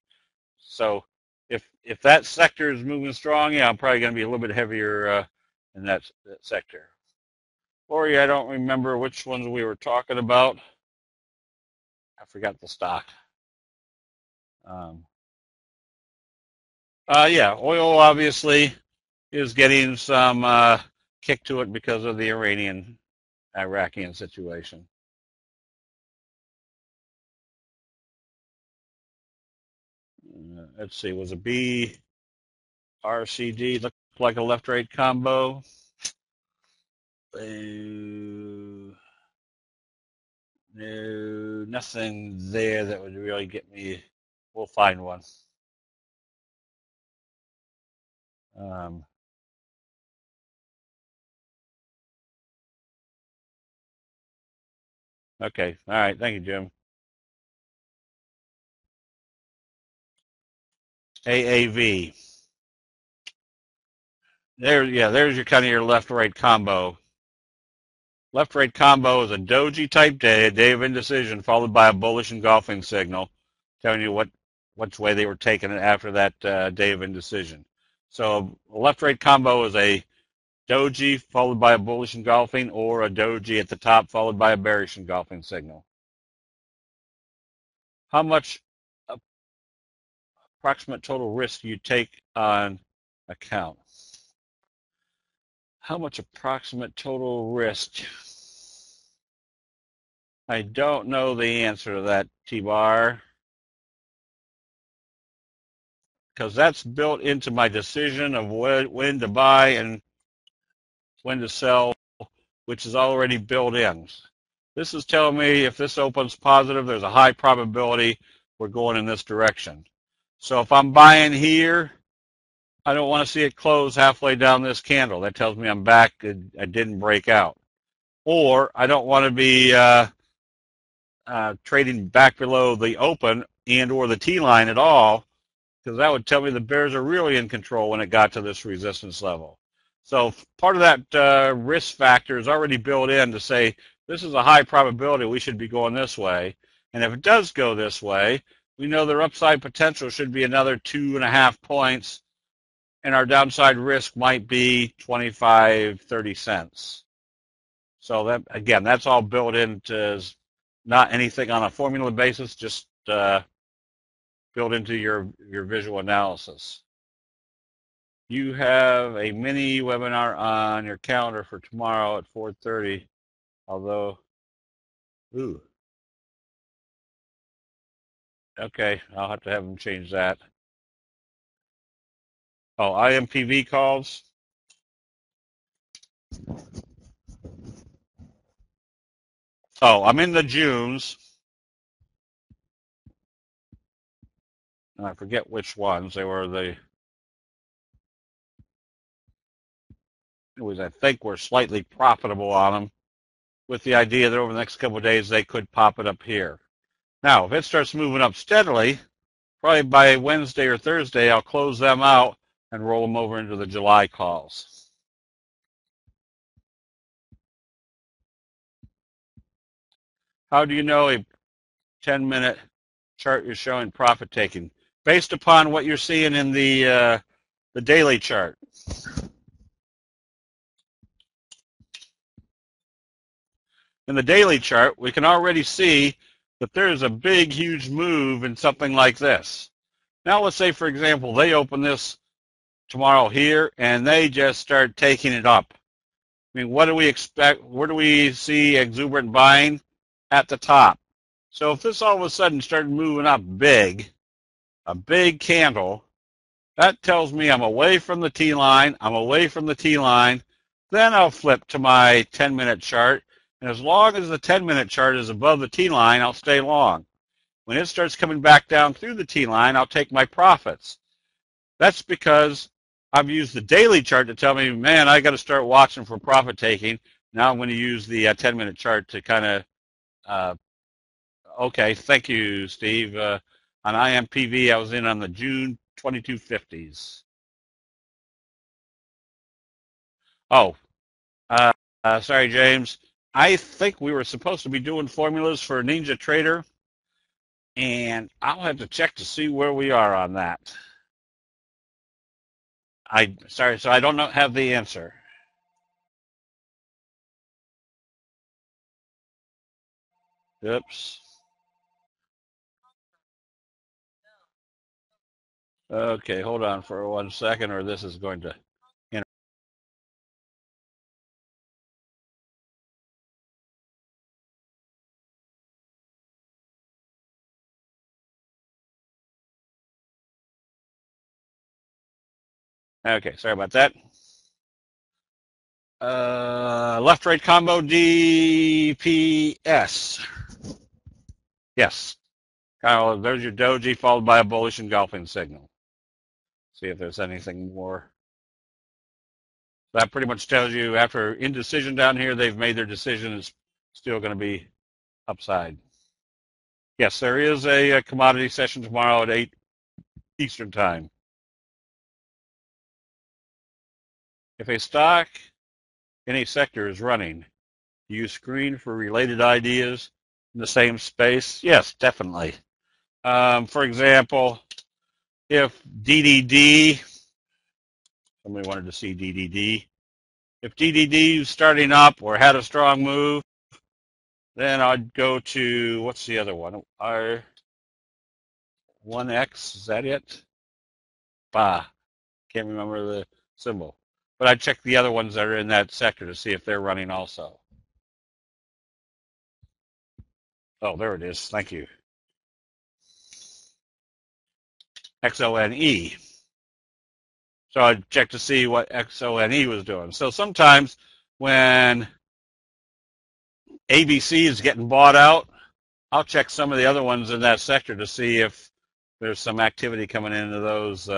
[SPEAKER 1] so if that sector is moving strong, yeah, I'm probably going to be a little bit heavier in that sector. Lori, I don't remember which ones we were talking about. I forgot the stock. Yeah, oil obviously is getting some kick to it because of the Iranian situation. Let's see, was a BRCD looked like a left-right combo? No, nothing there that would really get me. We'll find one. Okay, all right, thank you, Jim. AAV. There's your kind of your left-right combo. Left-right combo is a doji type day, a day of indecision, followed by a bullish engulfing signal, telling you which way they were taking it after that day of indecision. So a left-right combo is a doji followed by a bullish engulfing, or a doji at the top followed by a bearish engulfing signal. How much approximate total risk do you take on account? How much approximate total risk? I don't know the answer to that, T-Bar, because that's built into my decision of when to buy and when to sell, which is already built in. This is telling me if this opens positive, there's a high probability we're going in this direction. So if I'm buying here, I don't want to see it close halfway down this candle. That tells me I'm back, I didn't break out. Or I don't want to be trading back below the open and or the T-line at all, because that would tell me the bears are really in control when it got to this resistance level. So part of that risk factor is already built in to say this is a high probability we should be going this way. And if it does go this way, we know their upside potential should be another 2.5 points, and our downside risk might be 25, 30 cents. So that, again, that's all built into not anything on a formula basis, just built into your visual analysis. You have a mini webinar on your calendar for tomorrow at 4:30, although, okay, I'll have to have them change that. Oh, IMPV calls. Oh, I'm in the Junes. I forget which ones. They were I think we're slightly profitable on them, with the idea that over the next couple of days they could pop it up here. Now, if it starts moving up steadily, probably by Wednesday or Thursday, I'll close them out and roll them over into the July calls. How do you know a 10-minute chart is showing profit taking? Based upon what you're seeing in the daily chart. In the daily chart, we can already see that there's a big, huge move in something like this. Now, let's say, for example, they open this tomorrow here, and they just start taking it up. I mean, what do we expect? Where do we see exuberant buying? At the top. So if this all of a sudden started moving up big, a big candle, that tells me I'm away from the T-line, I'm away from the T-line. Then I'll flip to my 10-minute chart, and as long as the 10-minute chart is above the T-line, I'll stay long. When it starts coming back down through the T-line, I'll take my profits. That's because I've used the daily chart to tell me, man, I got to start watching for profit taking. Now I'm going to use the 10-minute chart to kind of, okay, thank you, Steve. On IMPV, I was in on the June 2250s. Oh, sorry, James. I think we were supposed to be doing formulas for Ninja Trader, and I'll have to check to see where we are on that. Sorry, so I don't have the answer. Oops. Okay, hold on for 1 second, or this is going to. Okay, sorry about that. Left-right combo DPS. Yes. Kyle, there's your doji followed by a bullish engulfing signal. See if there's anything more. That pretty much tells you after indecision down here, they've made their decision. It's still going to be upside. Yes, there is a commodity session tomorrow at 8 Eastern Time. If a stock in a sector is running, do you screen for related ideas in the same space? Yes, definitely. For example, if DDD, somebody wanted to see DDD, if DDD is starting up or had a strong move, then I'd go to, what's the other one? R1X, is that it? Can't remember the symbol. But I'd check the other ones that are in that sector to see if they're running also. Oh, there it is. Thank you. XONE. So I'd check to see what XONE was doing. So sometimes when ABC is getting bought out, I'll check some of the other ones in that sector to see if there's some activity coming into those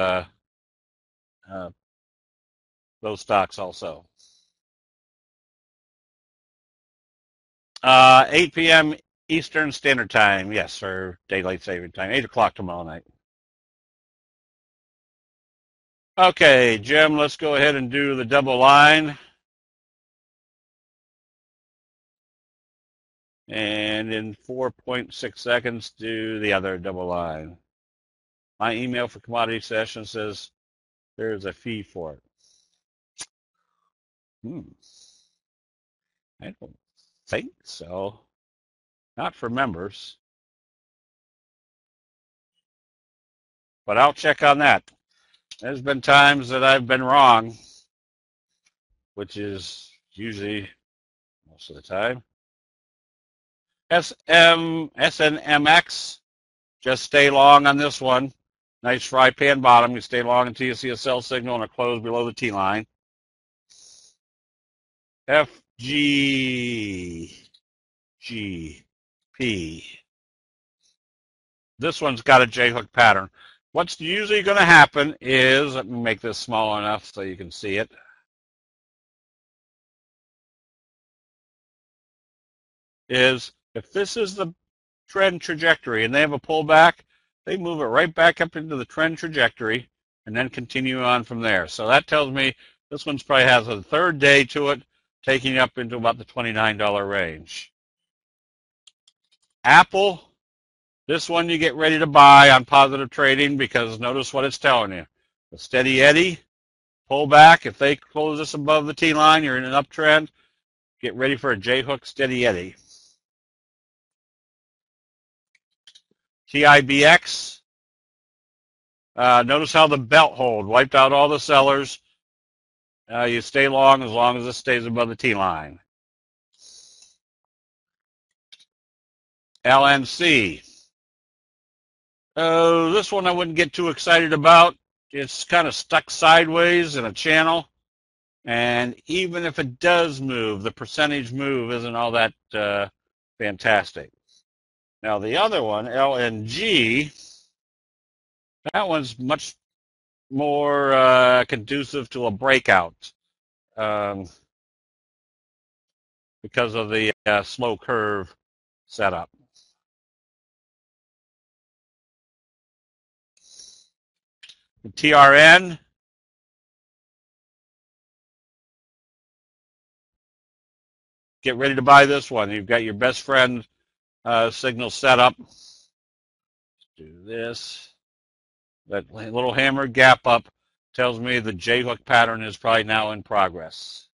[SPEAKER 1] stocks also. 8 p.m. Eastern Standard Time, yes, or daylight saving time, 8 o'clock tomorrow night. Okay, Jim, let's go ahead and do the double line. And in 4.6 seconds, do the other double line. My email for commodity session says there's a fee for it. I don't think so. Not for members. But I'll check on that. There's been times that I've been wrong, which is usually most of the time. SNMX, just stay long on this one. Nice fry pan bottom. You stay long until you see a sell signal and a close below the T line. FGGP. This one's got a J-hook pattern. What's usually going to happen is, let me make this small enough so you can see it. Is if this is the trend trajectory and they have a pullback, they move it right back up into the trend trajectory and then continue on from there. So that tells me this one's probably has a third day to it, taking up into about the $29 range. Apple, this one you get ready to buy on positive trading because notice what it's telling you. The steady eddy, pull back. If they close this above the T line, you're in an uptrend. Get ready for a J-hook steady eddy. TIBX, notice how the belt hold wiped out all the sellers. You stay long as it stays above the T line. LNC. This one I wouldn't get too excited about. It's kind of stuck sideways in a channel. And even if it does move, the percentage move isn't all that fantastic. Now the other one, LNG, that one's much more conducive to a breakout because of the slow curve setup. The TRN, get ready to buy this one. You've got your best friend signal set up. Let's do this. That little hammer gap up tells me the J-hook pattern is probably now in progress.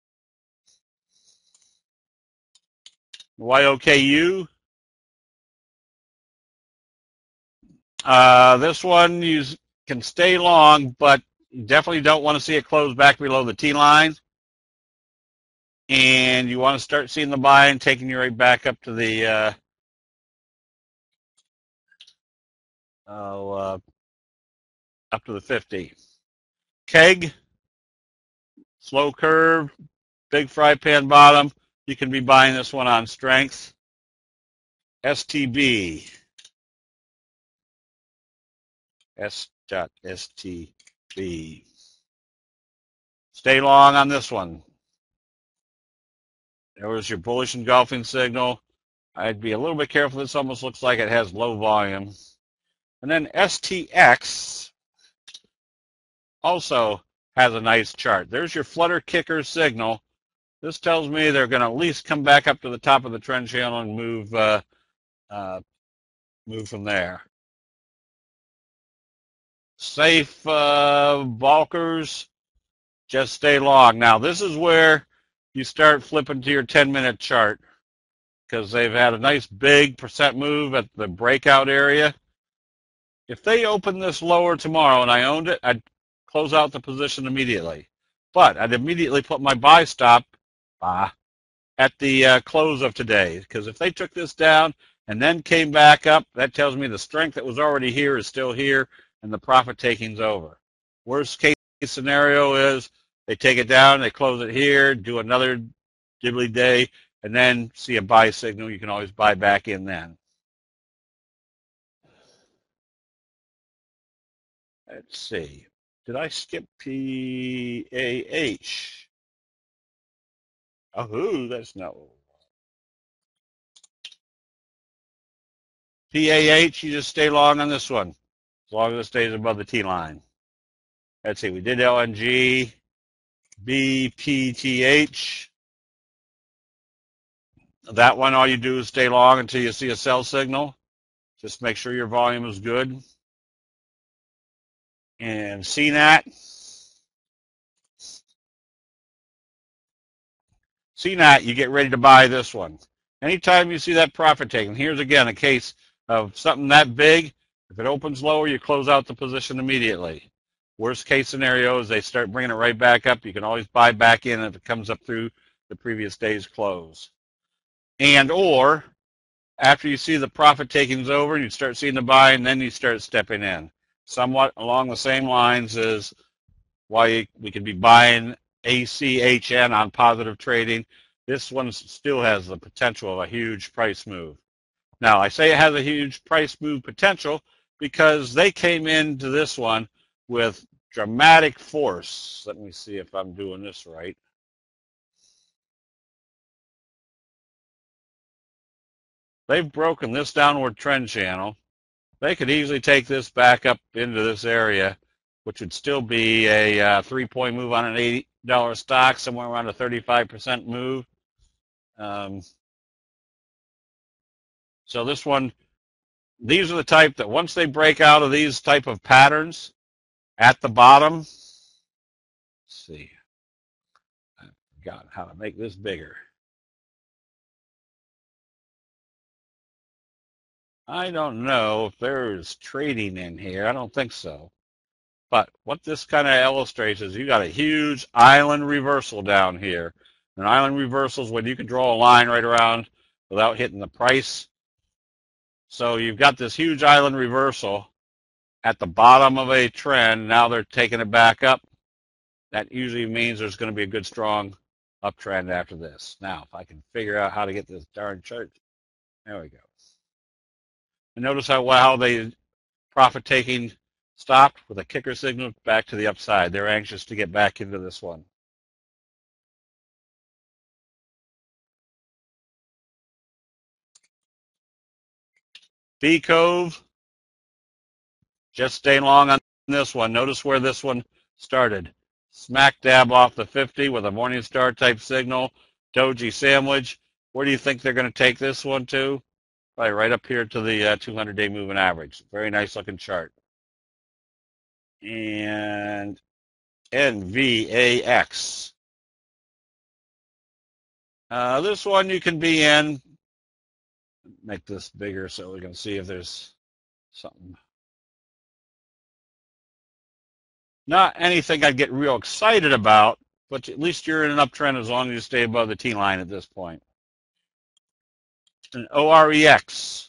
[SPEAKER 1] YOKU. This one you can stay long, but you definitely don't want to see it close back below the T-line. And you want to start seeing the buying taking you right back up to the up to the 50. Keg, slow curve, big fry pan bottom. You can be buying this one on strength. STB. S.STB. Stay long on this one. There was your bullish engulfing signal. I'd be a little bit careful. This almost looks like it has low volume. And then STX also has a nice chart. There's your flutter kicker signal. This tells me they're going to at least come back up to the top of the trend channel and move from there. Safe bulkers, just stay long. Now, this is where you start flipping to your 10-minute chart because they've had a nice big percent move at the breakout area. If they open this lower tomorrow and I owned it, I'd close out the position immediately. But I'd immediately put my buy stop at the close of today, because if they took this down and then came back up, that tells me the strength that was already here is still here and the profit taking's over. Worst case scenario is they take it down, they close it here, do another diddly day, and then see a buy signal. You can always buy back in then. Let's see. Did I skip PAH? Oh, that's not. PAH, you just stay long on this one, as long as it stays above the T line. Let's see, we did LNG, BPTH. That one, all you do is stay long until you see a sell signal. Just make sure your volume is good. And CNAT. CNAT, you get ready to buy this one. Anytime you see that profit taken, here's again a case of something that big. If it opens lower, you close out the position immediately. Worst case scenario is they start bringing it right back up. You can always buy back in if it comes up through the previous day's close. And or after you see the profit takings over and you start seeing the buy, and then you start stepping in. Somewhat along the same lines as why we could be buying ACHN on positive trading. This one still has the potential of a huge price move. Now, I say it has a huge price move potential because they came into this one with dramatic force. Let me see if I'm doing this right. They've broken this downward trend channel. They could easily take this back up into this area, which would still be a 3-point move on an $80 stock, somewhere around a 35% move. So this one, these are the type that once they break out of these type of patterns at the bottom, let's see, I forgot how to make this bigger. I don't know if there's trading in here. I don't think so. But what this kind of illustrates is you got a huge island reversal down here. An island reversal is when you can draw a line right around without hitting the price. So you've got this huge island reversal at the bottom of a trend. Now they're taking it back up. That usually means there's going to be a good, strong uptrend after this. Now, if I can figure out how to get this darn chart, there we go. And notice how they profit taking stopped with a kicker signal back to the upside. They're anxious to get back into this one. B Cove, just staying long on this one. Notice where this one started. Smack dab off the 50 with a Morningstar type signal. Doji sandwich. Where do you think they're going to take this one to? Probably right up here to the 200-day moving average. Very nice looking chart. And NVAX. This one you can be in. Make this bigger so we can see if there's something. Not anything I'd get real excited about, but at least you're in an uptrend as long as you stay above the T line at this point. And OREX.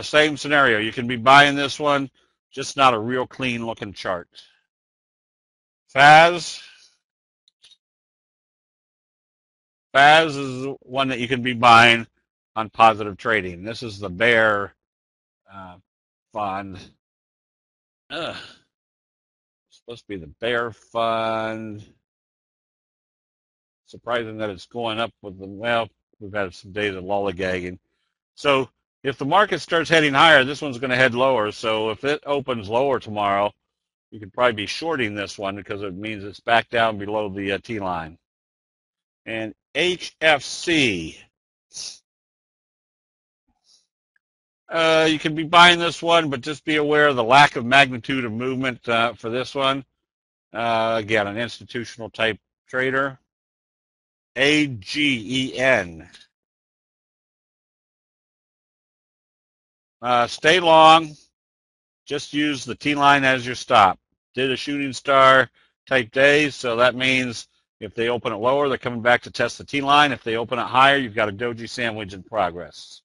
[SPEAKER 1] Same scenario. You can be buying this one, just not a real clean looking chart. FAS. FAS is one that you can be buying on positive trading. This is the bear fund. Supposed to be the bear fund. Surprising that it's going up with the, well, we've had some days of lollygagging. So if the market starts heading higher, this one's going to head lower. So if it opens lower tomorrow, you could probably be shorting this one because it means it's back down below the T line. And HFC. You can be buying this one, but just be aware of the lack of magnitude of movement for this one. Again, an institutional type trader. AGEN. Stay long. Just use the T line as your stop. Did a shooting star type day, so that means if they open it lower, they're coming back to test the T line. If they open it higher, you've got a doji sandwich in progress.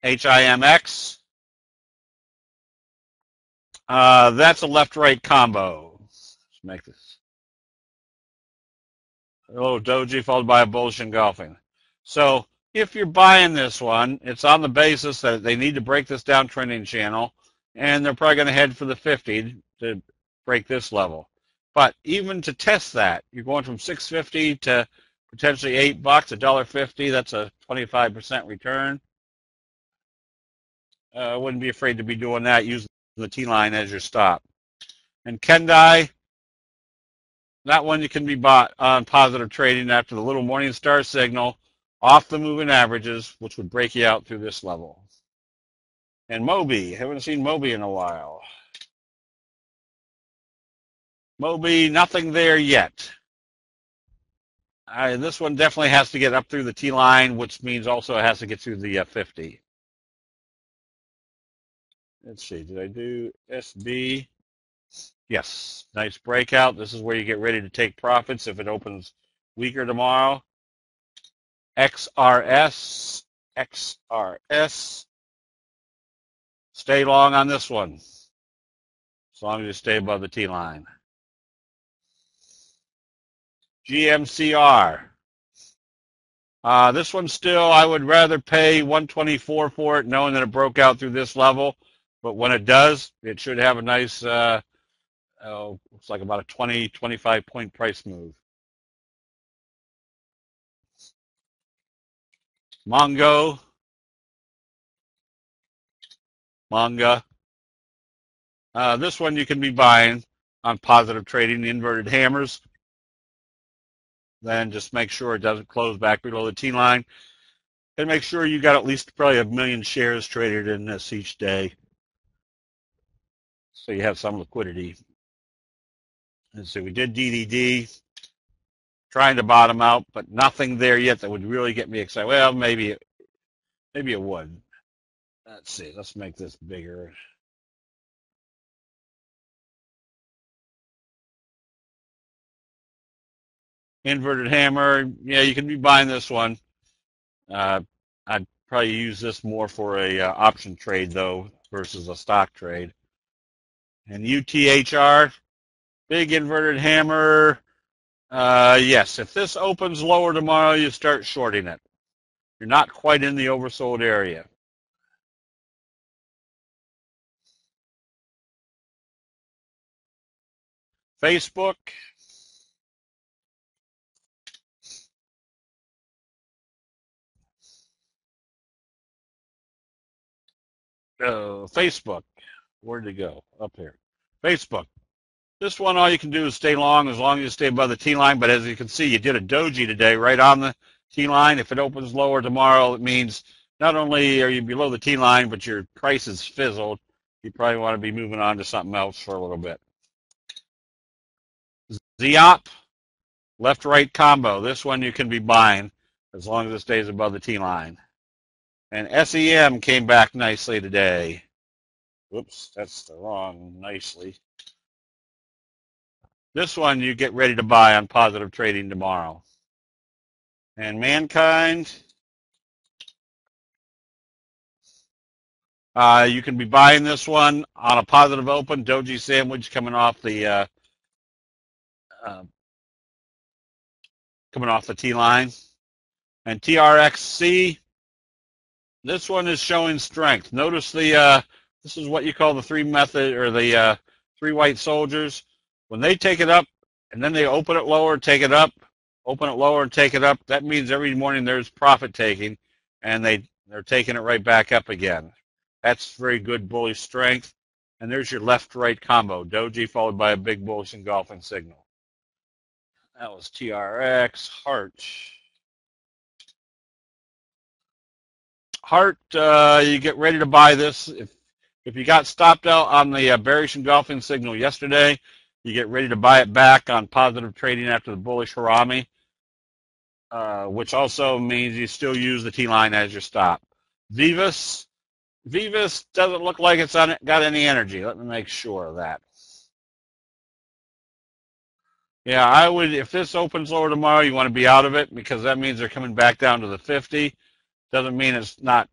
[SPEAKER 1] HIMX. That's a left-right combo. Let's make this. Oh, doji followed by a bullish engulfing. So if you're buying this one, it's on the basis that they need to break this downtrending channel, and they're probably going to head for the 50 to break this level. But even to test that, you're going from $6.50 to potentially $8, $1.50. That's a 25% return. I wouldn't be afraid to be doing that using the T line as your stop. And Kendai, that one you can be bought on positive trading after the little Morningstar signal off the moving averages, which would break you out through this level. And Moby, haven't seen Moby in a while. Moby, nothing there yet. This one definitely has to get up through the T line, which means also it has to get through the 50. Let's see, did I do SB? Yes, nice breakout. This is where you get ready to take profits if it opens weaker tomorrow. XRS. Stay long on this one, as long as you stay above the T line. GMCR. This one still, I would rather pay $124 for it, knowing that it broke out through this level. But when it does, it should have a nice, looks like about a 20, 25 point price move. Mongo. Manga. This one you can be buying on positive trading, the inverted hammers. Then just make sure it doesn't close back below the T line. And make sure you got at least probably 1 million shares traded in this each day, so you have some liquidity. And so we did DDD, trying to bottom out, but nothing there yet that would really get me excited. Well, maybe it would. Let's see. Let's make this bigger. Inverted hammer. Yeah, you can be buying this one. I'd probably use this more for a option trade, though, versus a stock trade. And UTHR, big inverted hammer. Yes, if this opens lower tomorrow, you start shorting it. You're not quite in the oversold area. Facebook. Facebook. Where'd it go? Up here. Facebook. This one, all you can do is stay long as you stay above the T line. But as you can see, you did a doji today right on the T line. If it opens lower tomorrow, it means not only are you below the T line, but your price is fizzled. You probably want to be moving on to something else for a little bit. ZOP, left-right combo. This one you can be buying as long as it stays above the T line. And SEM came back nicely today. Whoops, that's the wrong nicely. This one you get ready to buy on positive trading tomorrow. And Mankind, you can be buying this one on a positive open. Doji sandwich coming off the T line. And TRXC, this one is showing strength. Notice this is what you call the three method, or the three white soldiers. When they take it up and then they open it lower, take it up, open it lower and take it up, that means every morning there's profit taking, and they're taking it right back up again. That's very good bullish strength. And there's your left-right combo. Doji followed by a big bullish engulfing signal. That was TRX. Heart, you get ready to buy this. If you got stopped out on the bearish engulfing signal yesterday, you get ready to buy it back on positive trading after the bullish Harami, which also means you still use the T-line as your stop. Vivus doesn't look like it's got any energy. Let me make sure of that. Yeah, I would, if this opens lower tomorrow, you want to be out of it, because that means they're coming back down to the 50. Doesn't mean it's not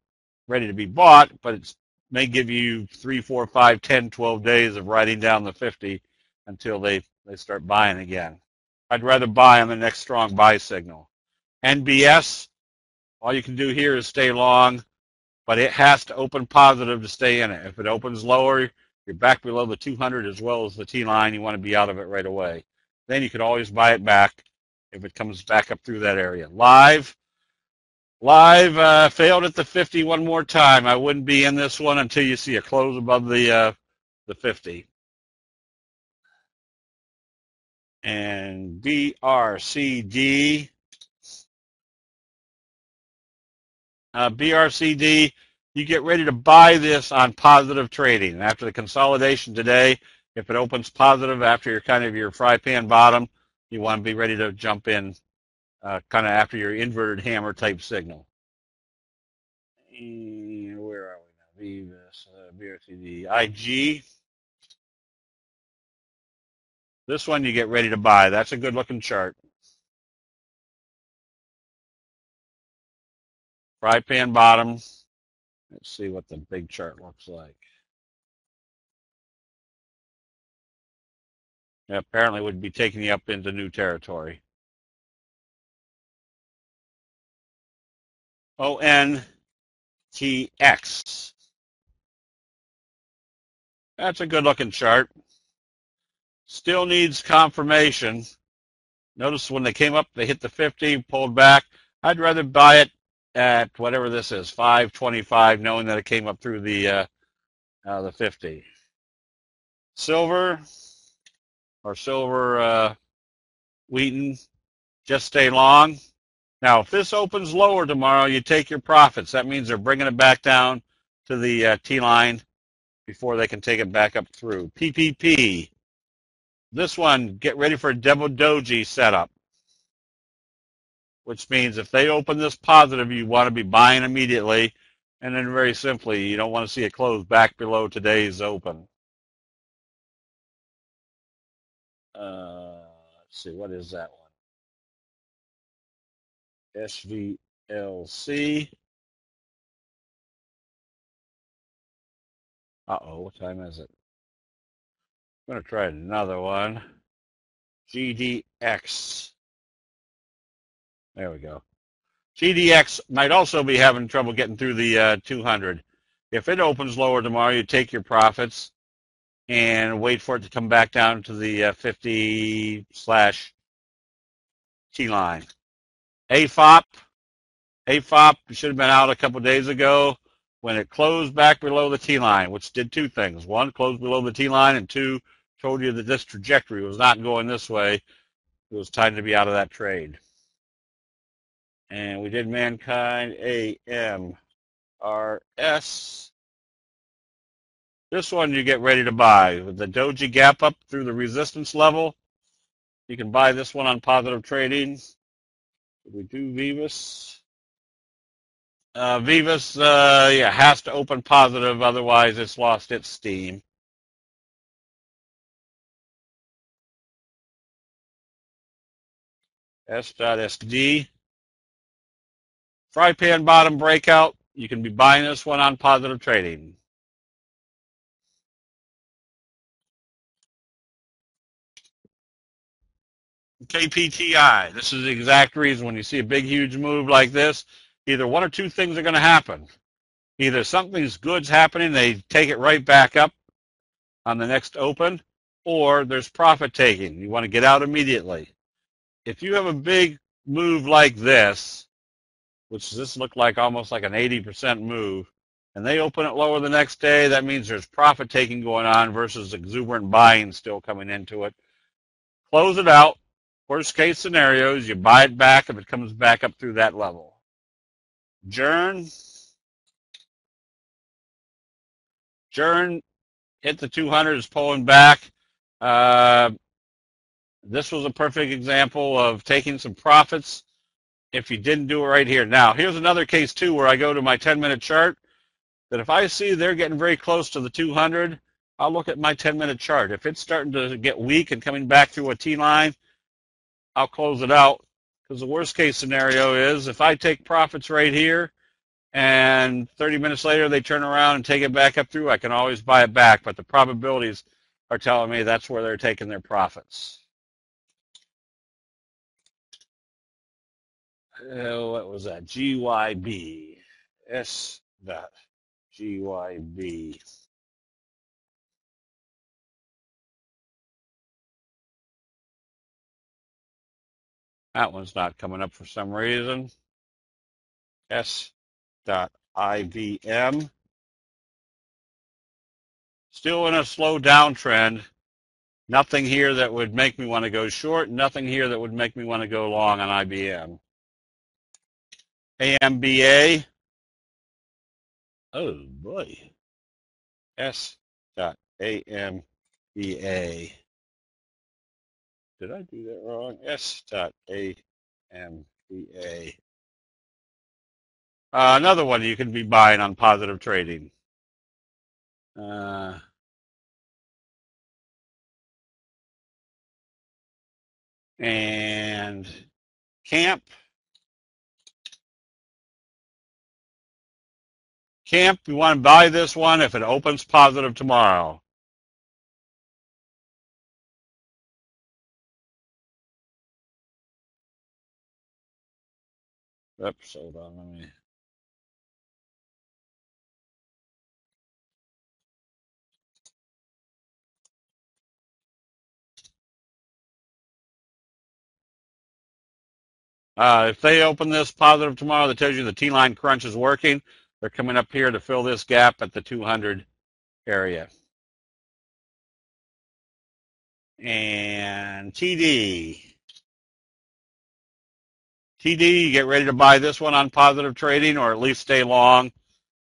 [SPEAKER 1] ready to be bought, but it may give you 3, 4, 5, 10, 12 days of riding down the 50 until they start buying again. I'd rather buy on the next strong buy signal. NBS, all you can do here is stay long, but it has to open positive to stay in it. If it opens lower, you're back below the 200 as well as the T-line. You want to be out of it right away. Then you could always buy it back if it comes back up through that area. Live failed at the 50 one more time. I wouldn't be in this one until you see a close above the 50. And BRCD. BRCD, you get ready to buy this on positive trading. After the consolidation today, if it opens positive after your fry pan bottom, you want to be ready to jump in kind of after your inverted hammer type signal. And where are we now? BRCD. IG. This one you get ready to buy. That's a good looking chart. Fry pan bottom. Let's see what the big chart looks like. Yeah, apparently would be taking you up into new territory. ONTX. That's a good looking chart. Still needs confirmation. Notice when they came up, they hit the 50, pulled back. I'd rather buy it at whatever this is, 525, knowing that it came up through the 50. Silver Wheaton, just stay long. Now, if this opens lower tomorrow, you take your profits. That means they're bringing it back down to the T-line before they can take it back up through. PPP. This one, get ready for a double doji setup, which means if they open this positive, you want to be buying immediately. And then very simply, you don't want to see it close back below today's open. Let's see, what is that one? SVLC. Uh-oh, what time is it? I'm going to try another one. GDX. There we go. GDX might also be having trouble getting through the 200. If it opens lower tomorrow, you take your profits. and wait for it to come back down to the 50/T line. AFOP should have been out a couple days ago when it closed back below the T line, which did two things. One, closed below the T line, and two, told you that this trajectory was not going this way. It was time to be out of that trade. And we did Mankind AMRS. This one you get ready to buy. With the doji gap up through the resistance level, you can buy this one on positive trading. We do Vivus. Vivus, has to open positive, otherwise it's lost its steam. S.SD. Fry pan bottom breakout. You can be buying this one on positive trading. KPTI. This is the exact reason when you see a big, huge move like this, either one or two things are going to happen. Either something's good's happening, they take it right back up on the next open, or there's profit taking. You want to get out immediately. If you have a big move like this, which this looked like almost like an 80% move, and they open it lower the next day, that means there's profit taking going on versus exuberant buying still coming into it. Close it out. Worst case scenarios, you buy it back if it comes back up through that level. Jern hit the 200, is pulling back. This was a perfect example of taking some profits if you didn't do it right here. Now, here's another case, too, where I go to my 10-minute chart, that if I see they're getting very close to the 200, I'll look at my 10-minute chart. If it's starting to get weak and coming back through a T-line, I'll close it out, because the worst case scenario is if I take profits right here and 30 minutes later they turn around and take it back up through, I can always buy it back, but the probabilities are telling me that's where they're taking their profits. What was that? GYB. S.GYB. That one's not coming up for some reason. S.IVM. Still in a slow downtrend. Nothing here that would make me want to go short. Nothing here that would make me want to go long on IBM. AMBA. Oh, boy. S.AMBA. Did I do that wrong? S.AMBA. Another one you can be buying on positive trading. And Camp, you want to buy this one if it opens positive tomorrow. Oops, hold on, let me. If they open this positive tomorrow, that tells you the T-line crunch is working. They're coming up here to fill this gap at the 200 area. And TD, you get ready to buy this one on positive trading, or at least stay long.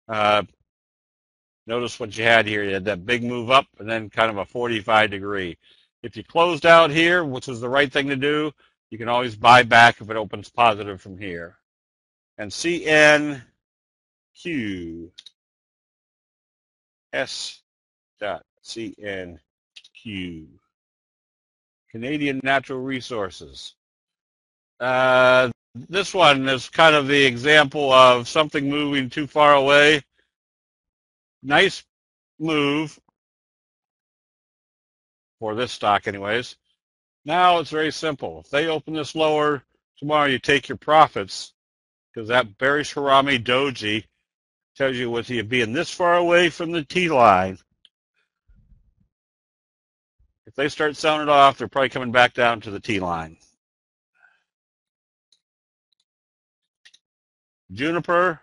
[SPEAKER 1] Notice what you had here. You had that big move up and then kind of a 45 degree. If you closed out here, which was the right thing to do, you can always buy back if it opens positive from here. And CNQ, S.CNQ, Canadian Natural Resources. This one is kind of the example of something moving too far away. Nice move for this stock anyways. Now it's very simple. If they open this lower tomorrow, you take your profits, because that bearish Harami doji tells you with you being this far away from the T line, If they start selling it off, they're probably coming back down to the T line. Juniper.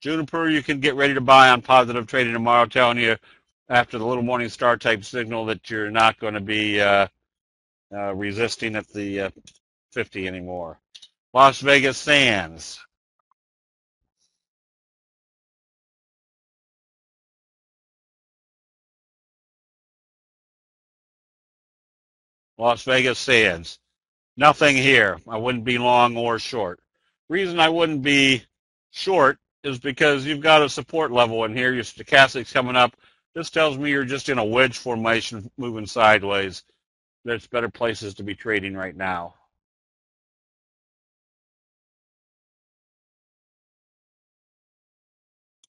[SPEAKER 1] Juniper, you can get ready to buy on positive trading tomorrow, telling you after the little morning star type signal that you're not going to be resisting at the 50 anymore. Las Vegas Sands. Las Vegas Sands. Nothing here. I wouldn't be long or short. Reason I wouldn't be short is because you've got a support level in here. Your stochastic's coming up. This tells me you're just in a wedge formation moving sideways. There's better places to be trading right now.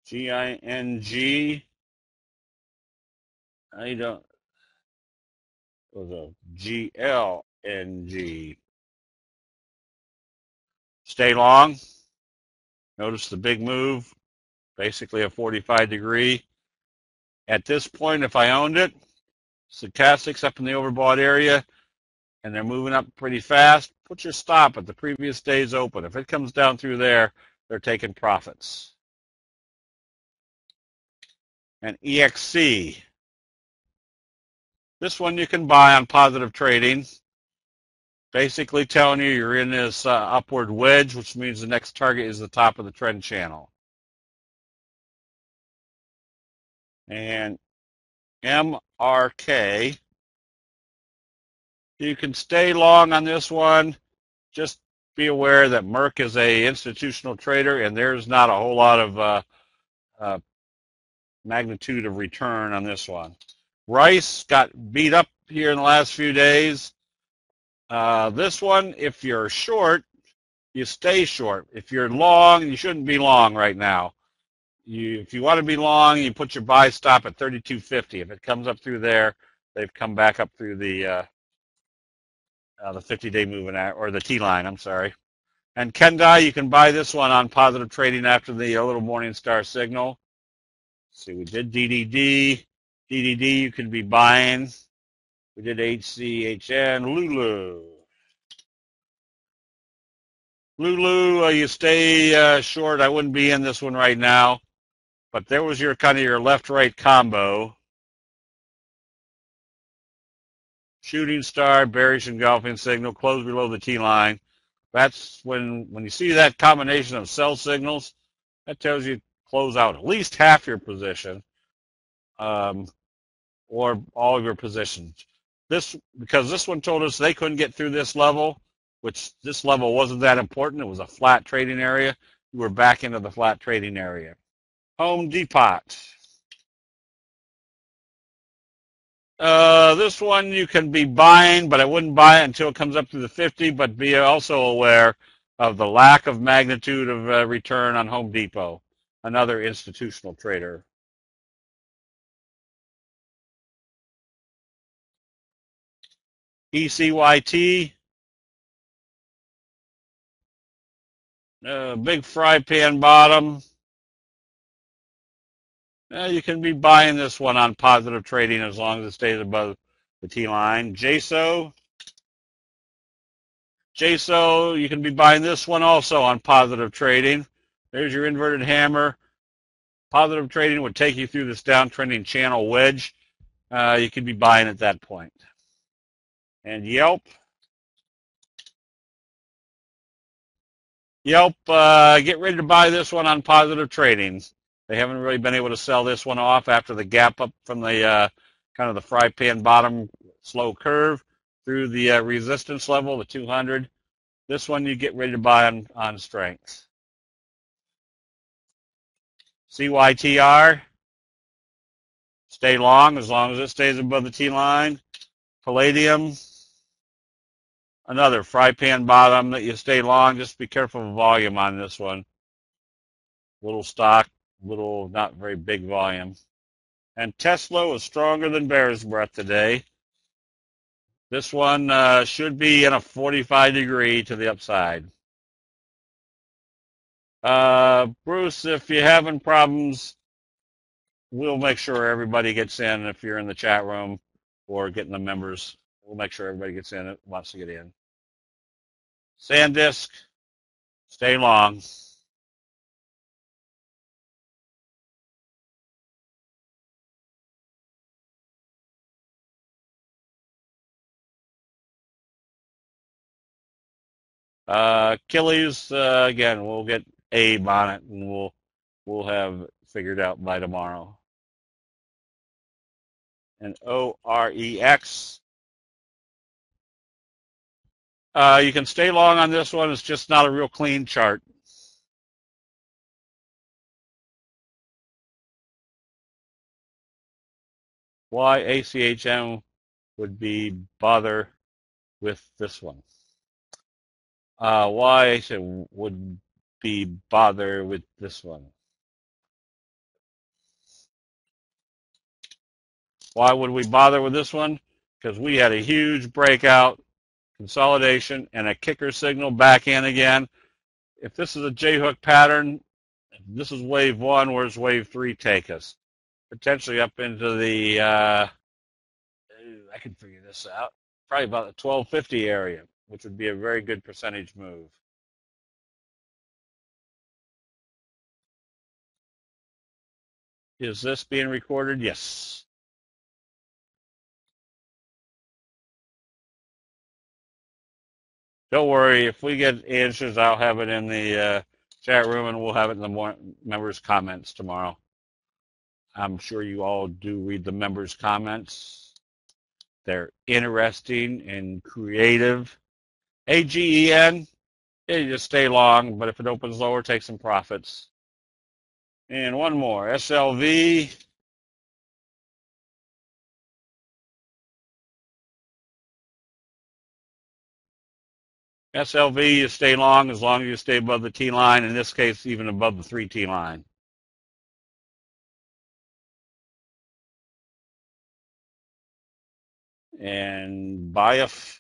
[SPEAKER 1] GING. I don't. It was a GLNG. Stay long. Notice the big move. Basically a 45 degree. At this point, if I owned it, stochastics up in the overbought area, and they're moving up pretty fast, put your stop at the previous day's open. If it comes down through there, they're taking profits. And EXC. This one you can buy on positive trading. Basically telling you you're in this upward wedge, which means the next target is the top of the trend channel. And MRK. You can stay long on this one. Just be aware that Merck is a institutional trader, and there's not a whole lot of magnitude of return on this one. Rice got beat up here in the last few days. This one, if you're short, you stay short. If you're long, you shouldn't be long right now. If you want to be long, you put your buy stop at 32.50. If it comes up through there, they've come back up through the 50-day moving or the T line. I'm sorry. And Kendai, you can buy this one on positive trading after the little morning star signal. Let's see, we did DDD. DDD, you can be buying. We did HCHN. Lulu. Lulu, you stay short. I wouldn't be in this one right now. But there was your kind of your left-right combo. Shooting star, bearish engulfing signal, close below the T line. That's when you see that combination of sell signals, that tells you close out at least half your position, or all of your positions. Because this one told us they couldn't get through this level, which this level wasn't that important. It was a flat trading area. You were back into the flat trading area. Home Depot. This one you can be buying, but I wouldn't buy it until it comes up to the 50, but be also aware of the lack of magnitude of return on Home Depot, another institutional trader. ECYT, big fry pan bottom. You can be buying this one on positive trading as long as it stays above the T line. JSO, you can be buying this one also on positive trading. There's your inverted hammer. Positive trading would take you through this downtrending channel wedge. You could be buying at that point. And Yelp, get ready to buy this one on positive trading. They haven't really been able to sell this one off after the gap up from the kind of the fry pan bottom slow curve through the resistance level, the 200. This one you get ready to buy on strength. CYTR, stay long as it stays above the T line. Palladium, another fry pan bottom that you stay long. Just be careful of volume on this one. Little stock, little not very big volume. And Tesla was stronger than bear's breath today. This one should be in a 45 degree to the upside. Bruce, if you're having problems we'll make sure everybody gets in. If you're in the chat room or getting the members, we'll make sure everybody gets in that wants to get in. SanDisk, stay long. Achilles, again, we'll get Abe on it, and we'll have it figured out by tomorrow. And OREX, you can stay long on this one. It's just not a real clean chart. Why ACHM would be bother with this one? Why I said would be bother with this one? Why would we bother with this one? Because we had a huge breakout, consolidation, and a kicker signal back in again. If this is a J-hook pattern, this is wave one. Where's wave three take us? Potentially up into the, I can figure this out, probably about the 1250 area, which would be a very good percentage move. Is this being recorded? Yes. Don't worry. If we get answers, I'll have it in the chat room, and we'll have it in the members' comments tomorrow. I'm sure you all do read the members' comments. They're interesting and creative. AGEN, yeah, you just stay long, but if it opens lower, take some profits. And one more, SLV. SLV, you stay long as you stay above the T line, in this case, even above the 3T line. And BIF,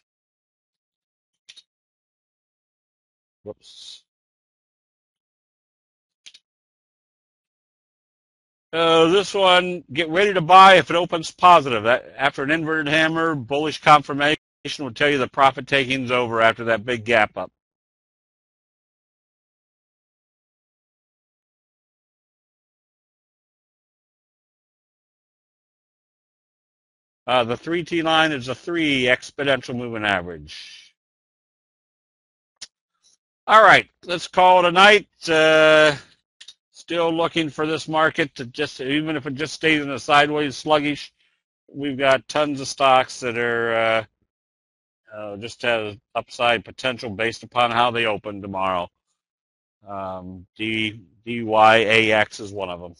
[SPEAKER 1] whoops. This one, get ready to buy if it opens positive. After an inverted hammer, bullish confirmation will tell you the profit taking's over after that big gap up. The 3T line is a 3 exponential moving average. All right, let's call it a night. Still looking for this market to just, even if it just stays in a sideways sluggish, we've got tons of stocks that are just have upside potential based upon how they open tomorrow. DYAX is one of them.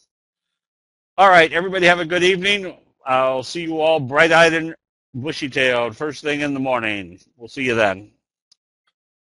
[SPEAKER 1] All right, everybody have a good evening. I'll see you all bright-eyed and bushy-tailed first thing in the morning. We'll see you then.